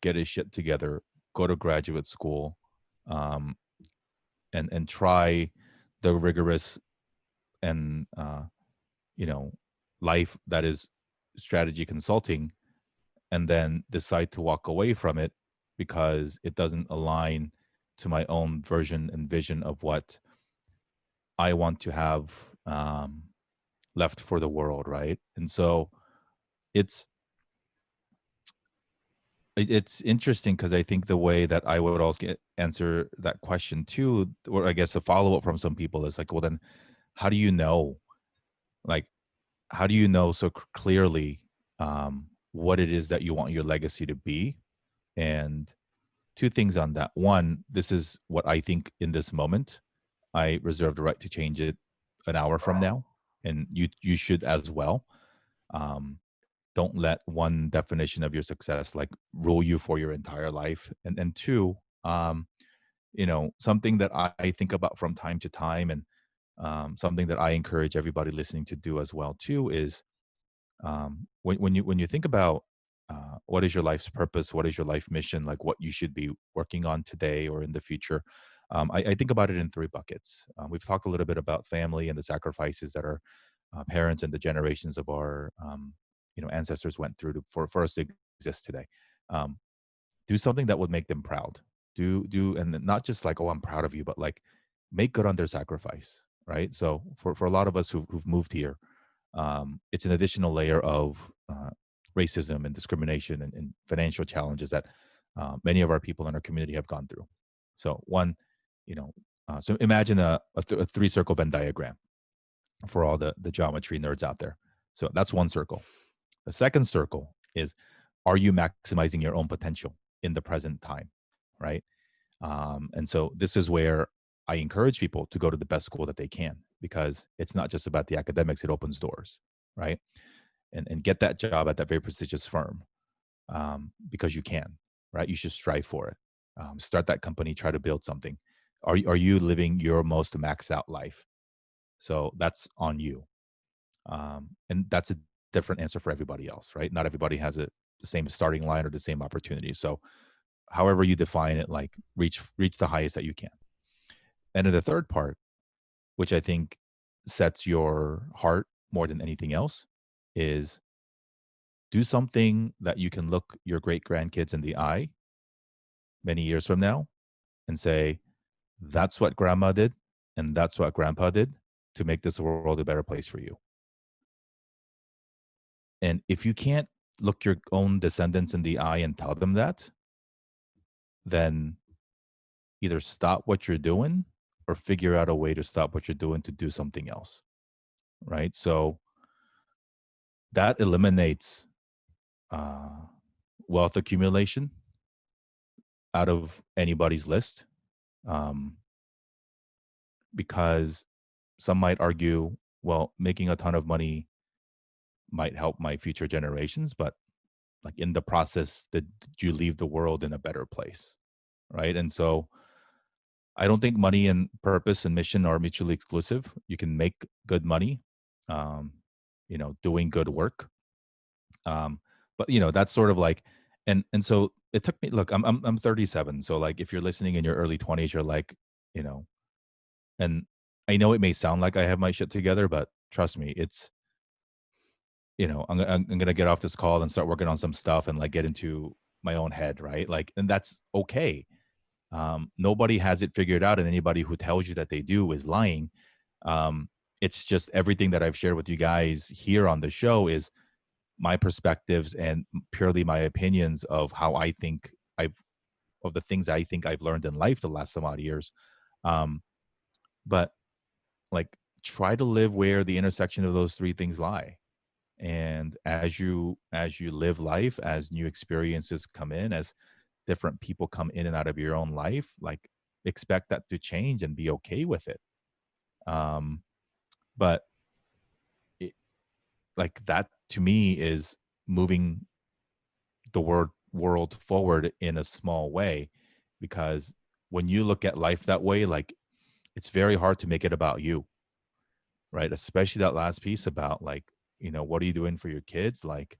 get his shit together, go to graduate school, and try the rigorous and life that is strategy consulting, and then decide to walk away from it because it doesn't align to my own version and vision of what I want to have left for the world, right? And so it's it's interesting because I think the way that I would also answer that question too, or I guess a follow up from some people is like, well, then how do you know? Like, how do you know so clearly what it is that you want your legacy to be? And two things on that. One, this is what I think in this moment. I reserve the right to change it an hour from now, and you should as well. Um, don't let one definition of your success like rule you for your entire life. And two, something that I think about from time to time, and something that I encourage everybody listening to do as well too, is when you think about what is your life's purpose, what is your life mission, like what you should be working on today or in the future. I think about it in three buckets. We've talked a little bit about family and the sacrifices that our parents and the generations of our ancestors went through for us to exist today. Um, do something that would make them proud. And not just like, oh, I'm proud of you, but like make good on their sacrifice, right? So for a lot of us who've moved here, it's an additional layer of racism and discrimination and financial challenges that many of our people in our community have gone through. So one, so imagine a three-circle Venn diagram for all the geometry nerds out there. So that's one circle. The second circle is, are you maximizing your own potential in the present time, right? And so this is where I encourage people to go to the best school that they can, because it's not just about the academics, it opens doors, right? And get that job at that very prestigious firm, because you can, right? You should strive for it. Start that company, try to build something. Are you living your most maxed out life? So that's on you. And that's a different answer for everybody else, right? Not everybody has the same starting line or the same opportunity. So however you define it, like reach the highest that you can. And then the third part, which I think sets your heart more than anything else, is do something that you can look your great grandkids in the eye many years from now and say, that's what grandma did and that's what grandpa did to make this world a better place for you. And if you can't look your own descendants in the eye and tell them that, then either stop what you're doing or figure out a way to stop what you're doing to do something else. Right. So that eliminates wealth accumulation out of anybody's list. Because some might argue, well, making a ton of money might help my future generations, but like in the process, did you leave the world in a better place? Right. And so I don't think money and purpose and mission are mutually exclusive. You can make good money, um, doing good work. But that's sort of like, and so it took me. Look, I'm 37, so like if you're listening in your early 20s, you're like, you know, and I know it may sound like I have my shit together, but trust me, it's I'm gonna get off this call and start working on some stuff and like get into my own head, right? Like, and that's okay. Nobody has it figured out, and anybody who tells you that they do is lying. It's just everything that I've shared with you guys here on the show is my perspectives and purely my opinions of how I think of the things I think I've learned in life the last some odd years. But like, try to live where the intersection of those three things lie. And as you live life, as new experiences come in, as different people come in and out of your own life, like expect that to change and be okay with it. But it, like that to me is moving the world forward in a small way, because when you look at life that way, like it's very hard to make it about you, right? Especially that last piece about like, what are you doing for your kids? Like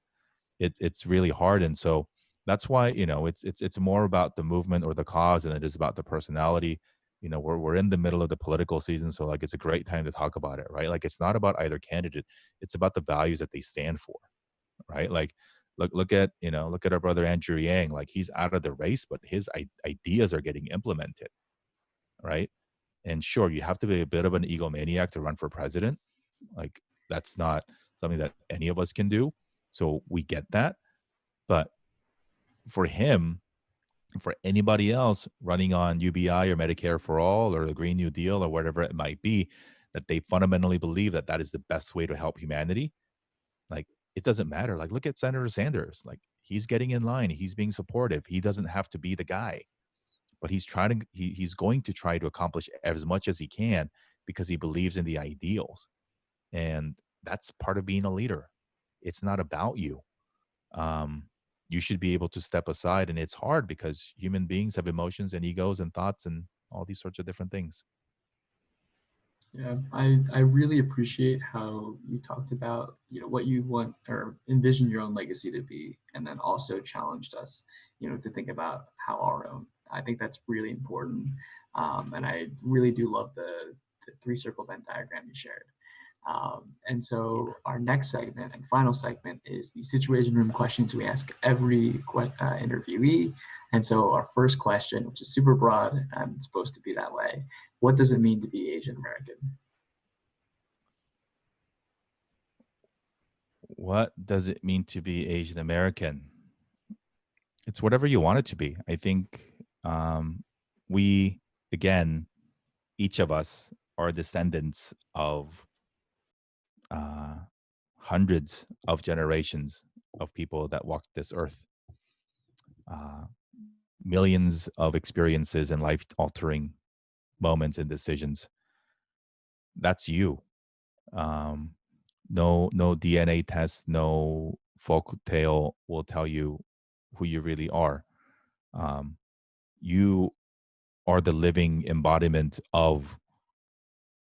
it's really hard. And so that's why, it's more about the movement or the cause than it is about the personality. We're in the middle of the political season, so like it's a great time to talk about it, right? Like it's not about either candidate, it's about the values that they stand for, right? Like look at our brother Andrew Yang. Like he's out of the race, but his ideas are getting implemented, right? And sure, you have to be a bit of an egomaniac to run for president. Like, that's not something that any of us can do. So we get that. But for him, for anybody else running on UBI or Medicare for All or the Green New Deal or whatever it might be, that they fundamentally believe that that is the best way to help humanity, like, it doesn't matter. Like, look at Senator Sanders. Like, he's getting in line. He's being supportive. He doesn't have to be the guy, but he's going to try to accomplish as much as he can because he believes in the ideals. And that's part of being a leader. It's not about you. Um, you should be able to step aside, and it's hard because human beings have emotions and egos and thoughts and all these sorts of different things. Yeah, I really appreciate how you talked about, what you want or envision your own legacy to be, and then also challenged us, to think about how our own. I think that's really important. And I really do love the three circle Venn diagram you shared. And so our next segment and final segment is the Situation Room questions we ask every interviewee. And so our first question, which is super broad and it's supposed to be that way, what does it mean to be Asian American? What does it mean to be Asian American? It's whatever you want it to be. I think we, again, each of us are descendants of hundreds of generations of people that walked this earth, uh, millions of experiences and life altering moments and decisions. That's you. Um, no DNA test, no folk tale will tell you who you really are. Um, you are the living embodiment of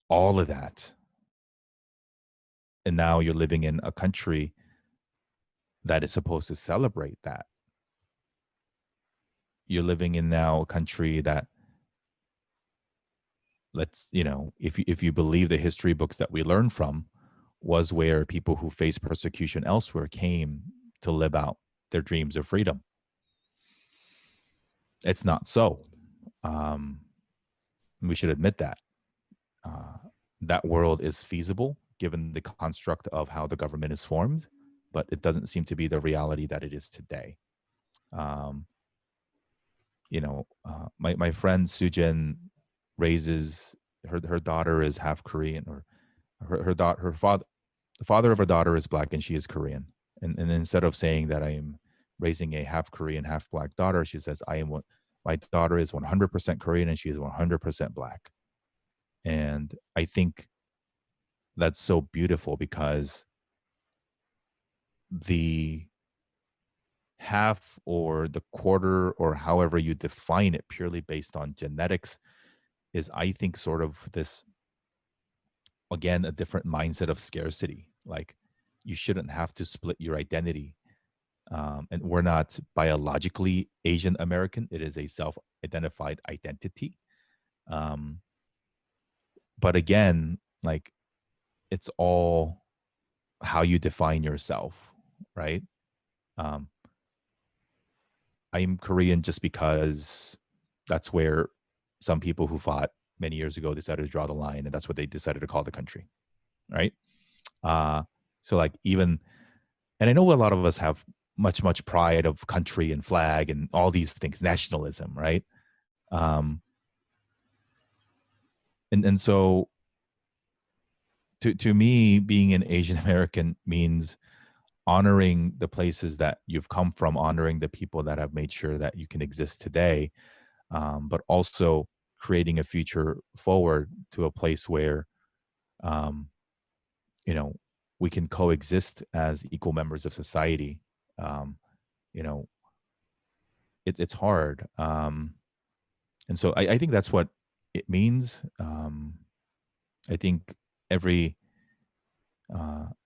all of that. And now you're living in a country that is supposed to celebrate that. You're living in now a country that, if you believe the history books that we learn from, was where people who faced persecution elsewhere came to live out their dreams of freedom. It's not so. We should admit that. That world is feasible given the construct of how the government is formed, but it doesn't seem to be the reality that it is today. My friend Sujin raises her daughter is half Korean, or the father of her daughter is Black and she is Korean. And instead of saying that I am raising a half Korean, half Black daughter, she says my daughter is 100% Korean and she is 100% Black. And I think that's so beautiful because the half or the quarter or however you define it purely based on genetics is, I think, sort of this, again, a different mindset of scarcity. Like, you shouldn't have to split your identity. And we're not biologically Asian American. It is a self-identified identity. But again, like, it's all how you define yourself, right? I'm Korean just because that's where some people who fought many years ago decided to draw the line, and that's what they decided to call the country, right? So like, even, and I know a lot of us have much pride of country and flag and all these things, nationalism, right? And so to me, being an Asian American means honoring the places that you've come from, honoring the people that have made sure that you can exist today, but also creating a future forward to a place where, we can coexist as equal members of society. It's hard. And so I think that's what it means. I think every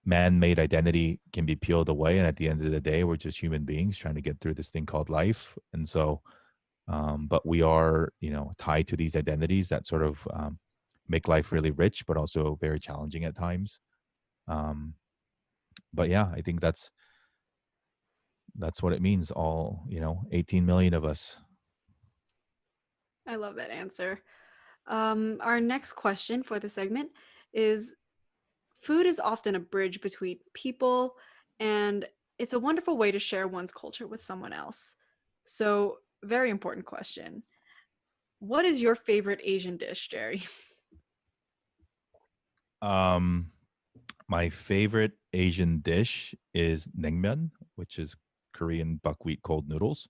man-made identity can be peeled away, and at the end of the day, we're just human beings trying to get through this thing called life. And so, but we are, tied to these identities that sort of make life really rich, but also very challenging at times. But yeah, I think that's what it means. All 18 million of us. I love that answer. Our next question for the segment is food is often a bridge between people, and it's a wonderful way to share one's culture with someone else. So, very important question. What is your favorite Asian dish, Jerry? My favorite Asian dish is naengmyeon, which is Korean buckwheat cold noodles.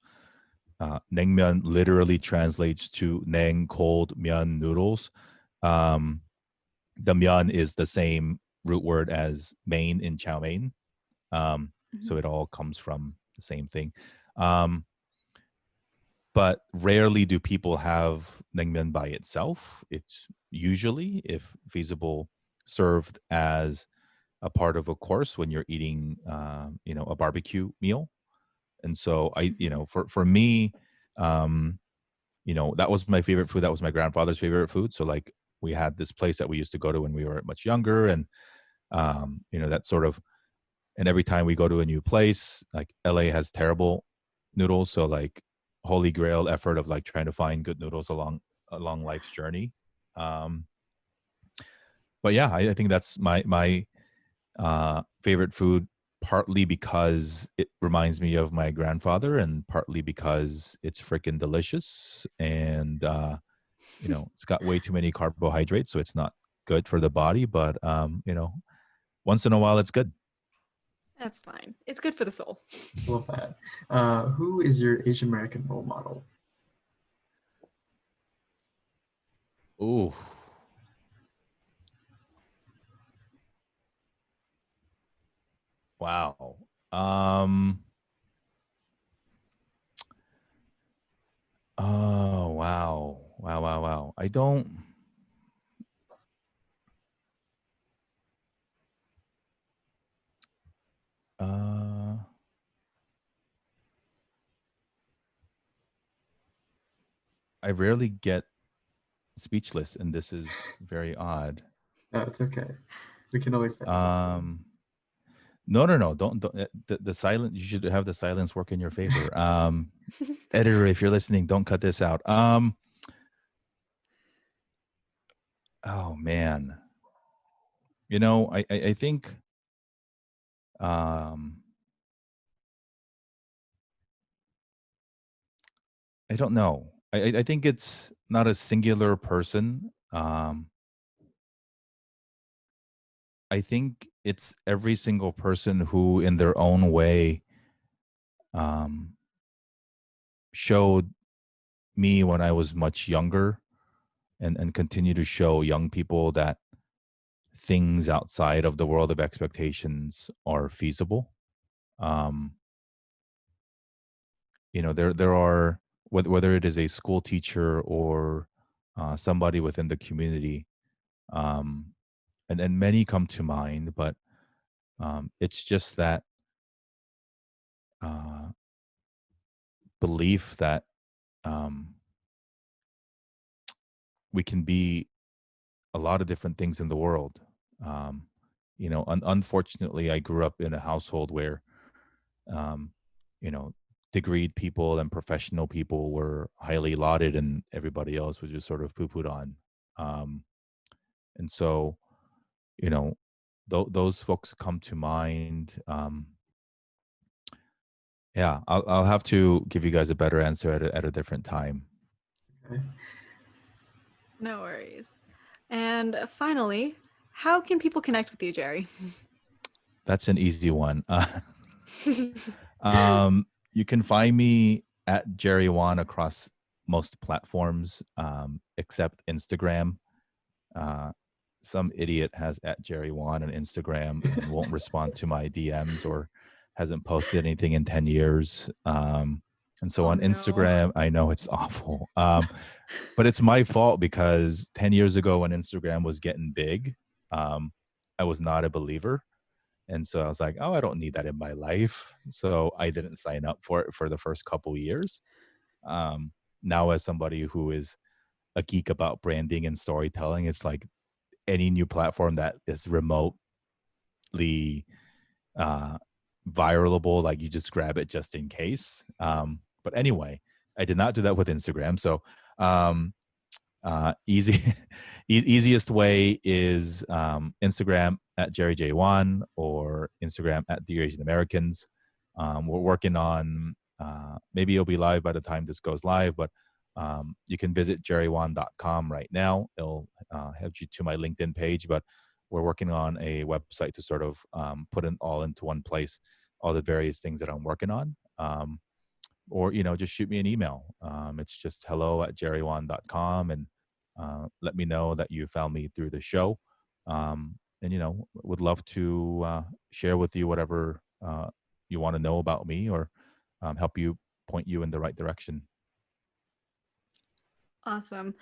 Naengmyeon literally translates to naeng cold myeon noodles. Um, the myeon is the same root word as main in chow mein. So it all comes from the same thing. But rarely do people have naengmyeon by itself. It's usually, if feasible, served as a part of a course when you're eating, a barbecue meal. And so for me, um, that was my favorite food. That was my grandfather's favorite food. So like we had this place that we used to go to when we were much younger, and that sort of. And every time we go to a new place, like LA has terrible noodles, so like holy grail effort of like trying to find good noodles along life's journey. Um, but yeah, I think that's my favorite food, partly because it reminds me of my grandfather, and partly because it's freaking delicious. And it's got way too many carbohydrates, so it's not good for the body. But once in a while, it's good. That's fine. It's good for the soul. Love that. Who is your Asian American role model? Ooh. Wow. Oh, wow. Wow, wow, wow. I don't uh I rarely get speechless, and this is very odd. No, it's okay. We can always take it. No, no, no. Don't the silent, you should have the silence work in your favor. Editor, if you're listening, don't cut this out. Oh man. I think um I don't know. I think it's not a singular person. I think it's every single person who, in their own way, um, showed me when I was much younger, and continue to show young people that things outside of the world of expectations are feasible. Um, there are, whether it is a school teacher or somebody within the community, um, and many come to mind, but it's just that uh, belief that um, we can be a lot of different things in the world. Um, unfortunately, I grew up in a household where, um, you know, degreed people and professional people were highly lauded, and everybody else was just sort of poo-pooed on. Um, and so, you know, those folks come to mind. Yeah, I'll have to give you guys a better answer at a different time. Okay. No worries. And finally, how can people connect with you, Jerry? That's an easy one. You can find me at Jerry Wan across most platforms, except Instagram. Uh, some idiot has at Jerry Wan on Instagram and won't respond to my DMs, or hasn't posted anything in 10 years. And so Oh, on no. Instagram, I know it's awful. But it's my fault, because 10 years ago when Instagram was getting big, I was not a believer. And so I was like, oh, I don't need that in my life. So I didn't sign up for it for the first couple years. Um, Now, as somebody who is a geek about branding and storytelling, it's like any new platform that is remotely uh, viralable, like you just grab it just in case. But anyway, I did not do that with Instagram. So um, Easy, easiest way is Instagram at Jerry J. Wan or Instagram at Dear Asian Americans. We're working on, maybe it'll be live by the time this goes live, but you can visit jerrywan.com right now. It'll head you to my LinkedIn page, but we're working on a website to sort of put it all into one place, all the various things that I'm working on. Or, just shoot me an email. It's just hello@jerrywan.com, and let me know that you found me through the show. And, would love to share with you whatever you want to know about me, or help you point you in the right direction. Awesome.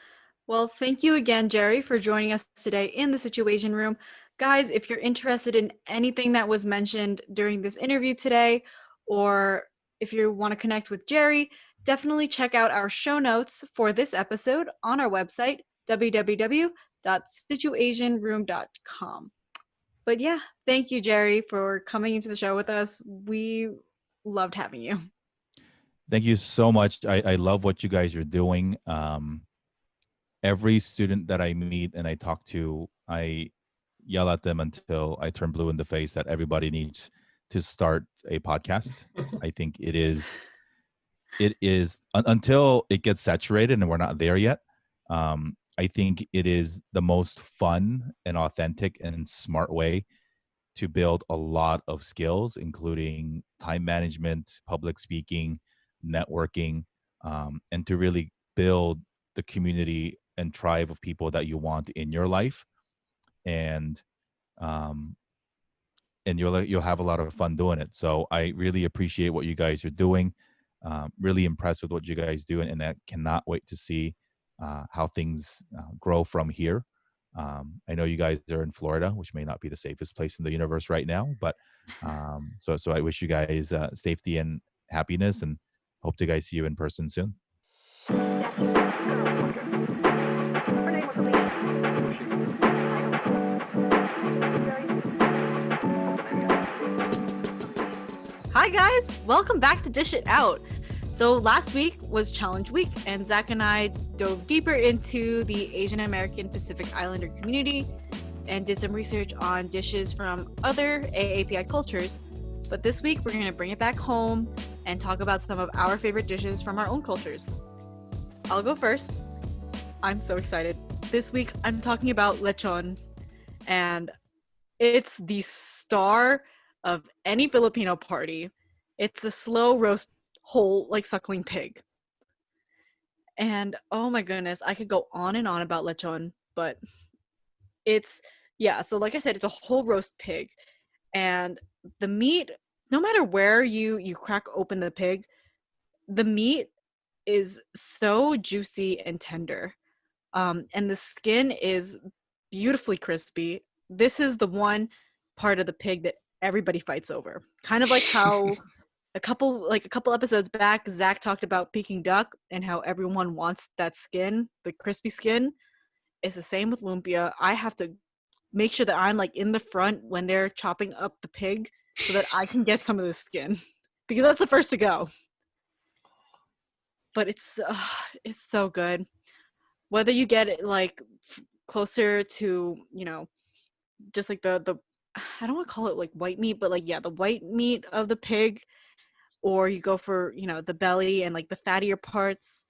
Well, thank you again, Jerry, for joining us today in the SituAsian Room. Guys, if you're interested in anything that was mentioned during this interview today, or if you want to connect with Jerry, definitely check out our show notes for this episode on our website, www.situasianroom.com. But yeah, thank you, Jerry, for coming into the show with us. We loved having you. Thank you so much. I love what you guys are doing. Every student that I meet and I talk to, I yell at them until I turn blue in the face that everybody needs to start a podcast. I think it is until it gets saturated, and we're not there yet. I think it is the most fun and authentic and smart way to build a lot of skills, including time management, public speaking, networking, and to really build the community and tribe of people that you want in your life. And you'll have a lot of fun doing it. So I really appreciate what you guys are doing. Really impressed with what you guys do, and I cannot wait to see how things grow from here. I know you guys are in Florida, which may not be the safest place in the universe right now, but so I wish you guys safety and happiness, and hope to guys see you in person soon. Hi guys, welcome back to Dish It Out. So last week was Challenge Week, and Zach and I dove deeper into the Asian American Pacific Islander community and did some research on dishes from other AAPI cultures. But this week we're going to bring it back home and talk about some of our favorite dishes from our own cultures. I'll go first. I'm so excited. This week I'm talking about lechon, and it's the star of any Filipino party. It's a slow roast whole, like, suckling pig. And oh my goodness, I could go on and on about lechon, but so like I said, it's a whole roast pig. And the meat, no matter where you crack open the pig, the meat is so juicy and tender. And the skin is beautifully crispy. This is the one part of the pig that everybody fights over. Kind of like how a couple episodes back, Zach talked about Peking duck and how everyone wants that skin, the crispy skin. It's the same with lumpia. I have to make sure that I'm like in the front when they're chopping up the pig so that I can get some of the skin, because that's the first to go. But it's so good. Whether you get it like closer to, just like the I don't want to call it like white meat, but like, yeah, the white meat of the pig, or you go for, the belly and like the fattier parts.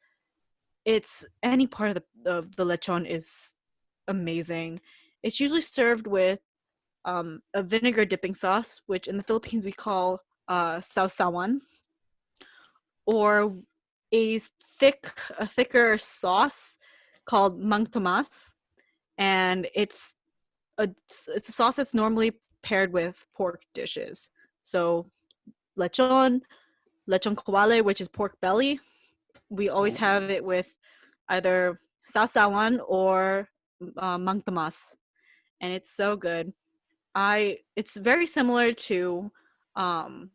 It's any part of the lechon is amazing. It's usually served with a vinegar dipping sauce, which in the Philippines we call sausawan, or a thicker sauce called mang tomas, and it's a sauce that's normally paired with pork dishes. So lechon kawale, which is pork belly. We always have it with either sausawan or mang tomas, and it's so good. It's very similar to I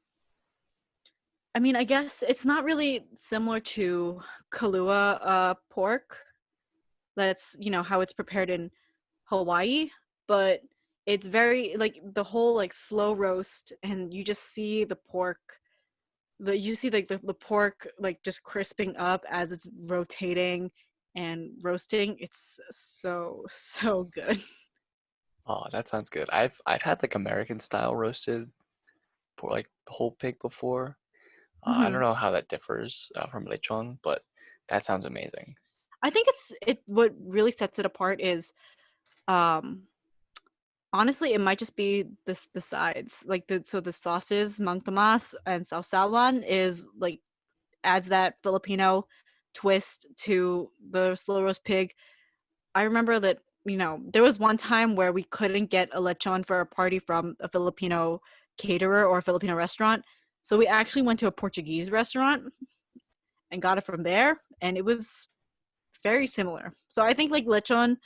guess it's not really similar to kalua pork. That's, how it's prepared in Hawaii, but it's very like the whole like slow roast, and you just see the pork, the pork like just crisping up as it's rotating. and roasting. It's so good. Oh, that sounds good. I've had like American style roasted for like whole pig before. I don't Mhm. know how that differs from lechon, but that sounds amazing. I think what really sets it apart is um honestly, it might just be the sides. Like the sauces, mang tomas and sausawan is like adds that Filipino twist to the slow roast pig. I remember that, there was one time where we couldn't get a lechon for a party from a Filipino caterer or a Filipino restaurant. So we actually went to a Portuguese restaurant and got it from there, and it was very similar. So I think like lechon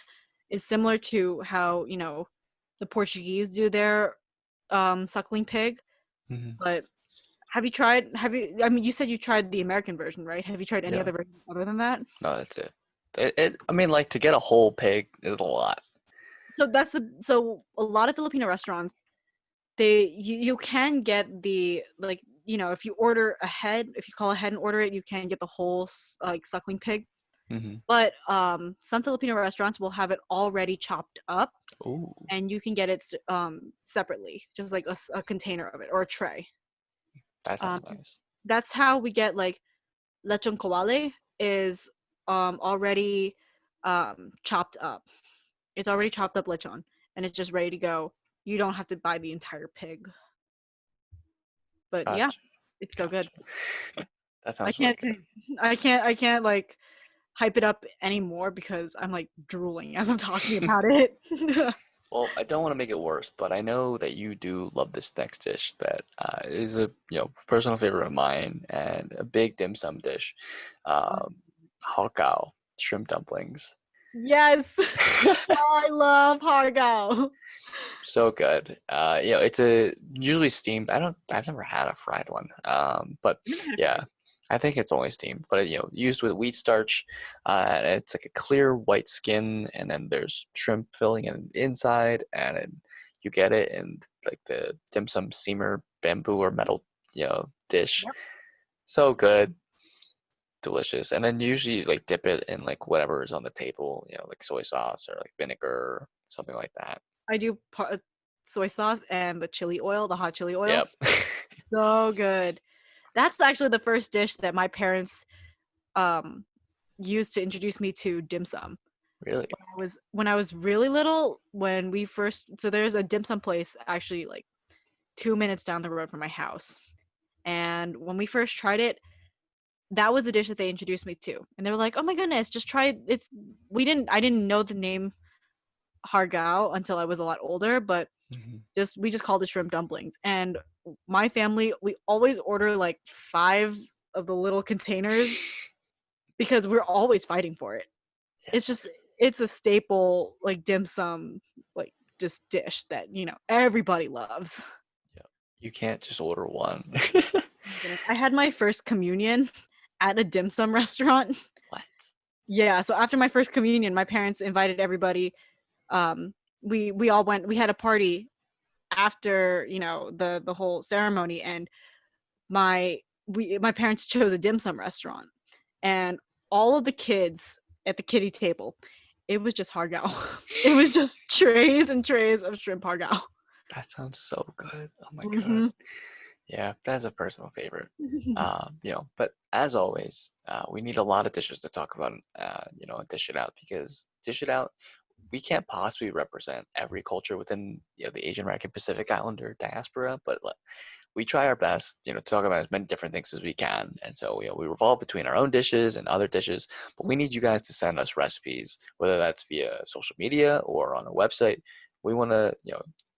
is similar to how, the Portuguese do their suckling pig. Hmm. But I mean, you said you tried the American version, right? Have you tried any Yeah, other version other than that? no, that's it. I mean, like to get a whole pig is a lot. So a lot of Filipino restaurants, you can get the, like, if you order ahead, if you call ahead and order it, you can get the whole like suckling pig. Hmm. But some Filipino restaurants will have it already chopped up, Ooh, and you can get it separately, just like a container of it or a tray. that Um, sounds nice. that's how we get like lechon kawale is already chopped up. It's already chopped up lechon, and it's just ready to go. You don't have to buy the entire pig. But yeah, Gotcha, it's so good. gotcha. That I sounds really can't good. I can't like hype it up anymore because I'm like drooling as I'm talking about it. Well, I don't want to make it worse, but I know that you do love this next dish that is a personal favorite of mine and a big dim sum dish, um, Hakao shrimp dumplings. Yes. I love Hargao. So good. It's usually steamed. I've never had a fried one. But I never had a yeah, fried. I think it's only steamed. But used with wheat starch. And it's like a clear white skin, and then there's shrimp filling inside, and you get it in like the dim sum steamer bamboo or metal dish. Yep. So good, delicious. And then usually like dip it in like whatever is on the table, like soy sauce or like vinegar, something like that. I do soy sauce and the chili oil, the hot chili oil. Yep. So good. That's actually the first dish that my parents um used to introduce me to dim sum. Really? When I was really little, when we first so there's a dim sum place actually like 2 minutes down the road from my house. And when we first tried it, that was the dish that they introduced me to. And they were like, "Oh my goodness, just try it." I didn't know the name Hargao until I was a lot older, but Mhm. we just called it shrimp dumplings. And my family, we always order like 5 of the little containers because we're always fighting for it. Yeah. It's just it's a staple like dim sum like just dish that, everybody loves. Yeah. You can't just order one. Oh my goodness. I had my first communion at a dim sum restaurant. What? Yeah, so after my first communion, my parents invited everybody. We all went. We had a party after the whole ceremony, and my parents chose a dim sum restaurant, and all of the kids at the kiddie table, it was just hargao. It was just trays and trays of shrimp hargao. That sounds so good. Oh my God. Hmm. Yeah, that's a personal favorite. But as always, we need a lot of dishes to talk about, and dish it out because dish it out, we can't possibly represent every culture within, the Asian American Pacific Islander diaspora, but we try our best, to talk about as many different things as we can. And so, we revolve between our own dishes and other dishes, but we need you guys to send us recipes, whether that's via social media or on our website. We want to,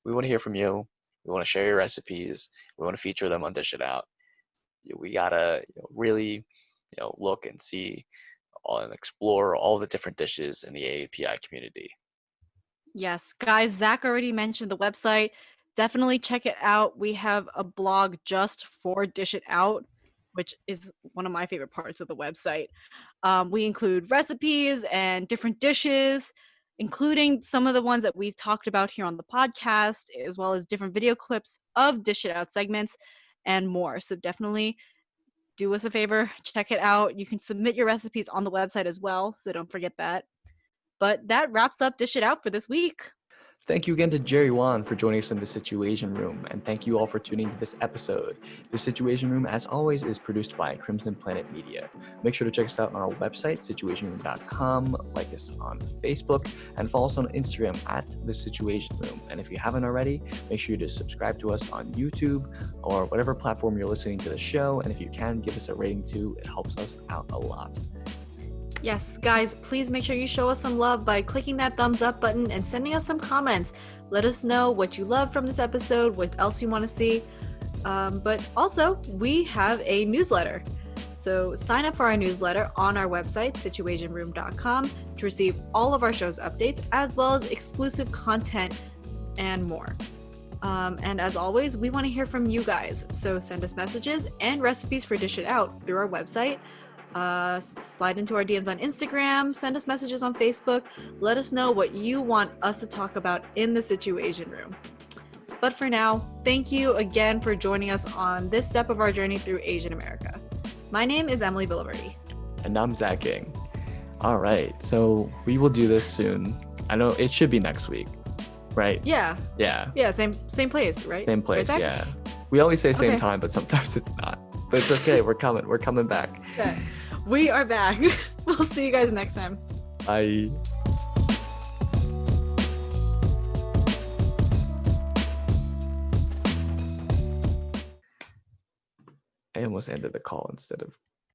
we want to hear from you. We want to share your recipes. We want to feature them on Dish It Out. We gotta really, look and see and explore all the different dishes in the AAPI community. Yes, guys, Zach already mentioned the website. Definitely check it out. We have a blog just for Dish It Out, which is one of my favorite parts of the website. We include recipes and different dishes, including some of the ones that we've talked about here on the podcast, as well as different video clips of Dish It Out segments and more. So definitely do us a favor, check it out. You can submit your recipes on the website as well, so don't forget that. But that wraps up Dish It Out for this week. Thank you again to Jerry Wan for joining us in the Situation Room, and thank you all for tuning to this episode. The Situation Room, as always, is produced by Crimson Planet Media. Make sure to check us out on our website, situationroom.com, like us on Facebook, and follow us on Instagram at The Situation Room. And if you haven't already, make sure to subscribe to us on YouTube or whatever platform you're listening to the show, and if you can, give us a rating too. It helps us out a lot. Yes, guys, please make sure you show us some love by clicking that thumbs up button and sending us some comments. Let us know what you love from this episode, what else you want to see. But also, we have a newsletter. So sign up for our newsletter on our website, SituAsianRoom.com, to receive all of our show's updates, as well as exclusive content and more. And as always, we want to hear from you guys. So send us messages and recipes for Dish It Out through our website. Slide into our DMs on Instagram, send us messages on Facebook. Let us know what you want us to talk about in the Situation Room. But for now, thank you again for joining us on this step of our journey through Asian America. My name is Emilie Villaverdi. And I'm Zach King. All right, so we will do this soon. I know it should be next week, right? Yeah, same place, right? Same place, Right, yeah. We always say same Okay. time, but sometimes it's not. But it's okay, we're coming back. Okay. We are back. We'll see you guys next time. Bye. I almost ended the call instead of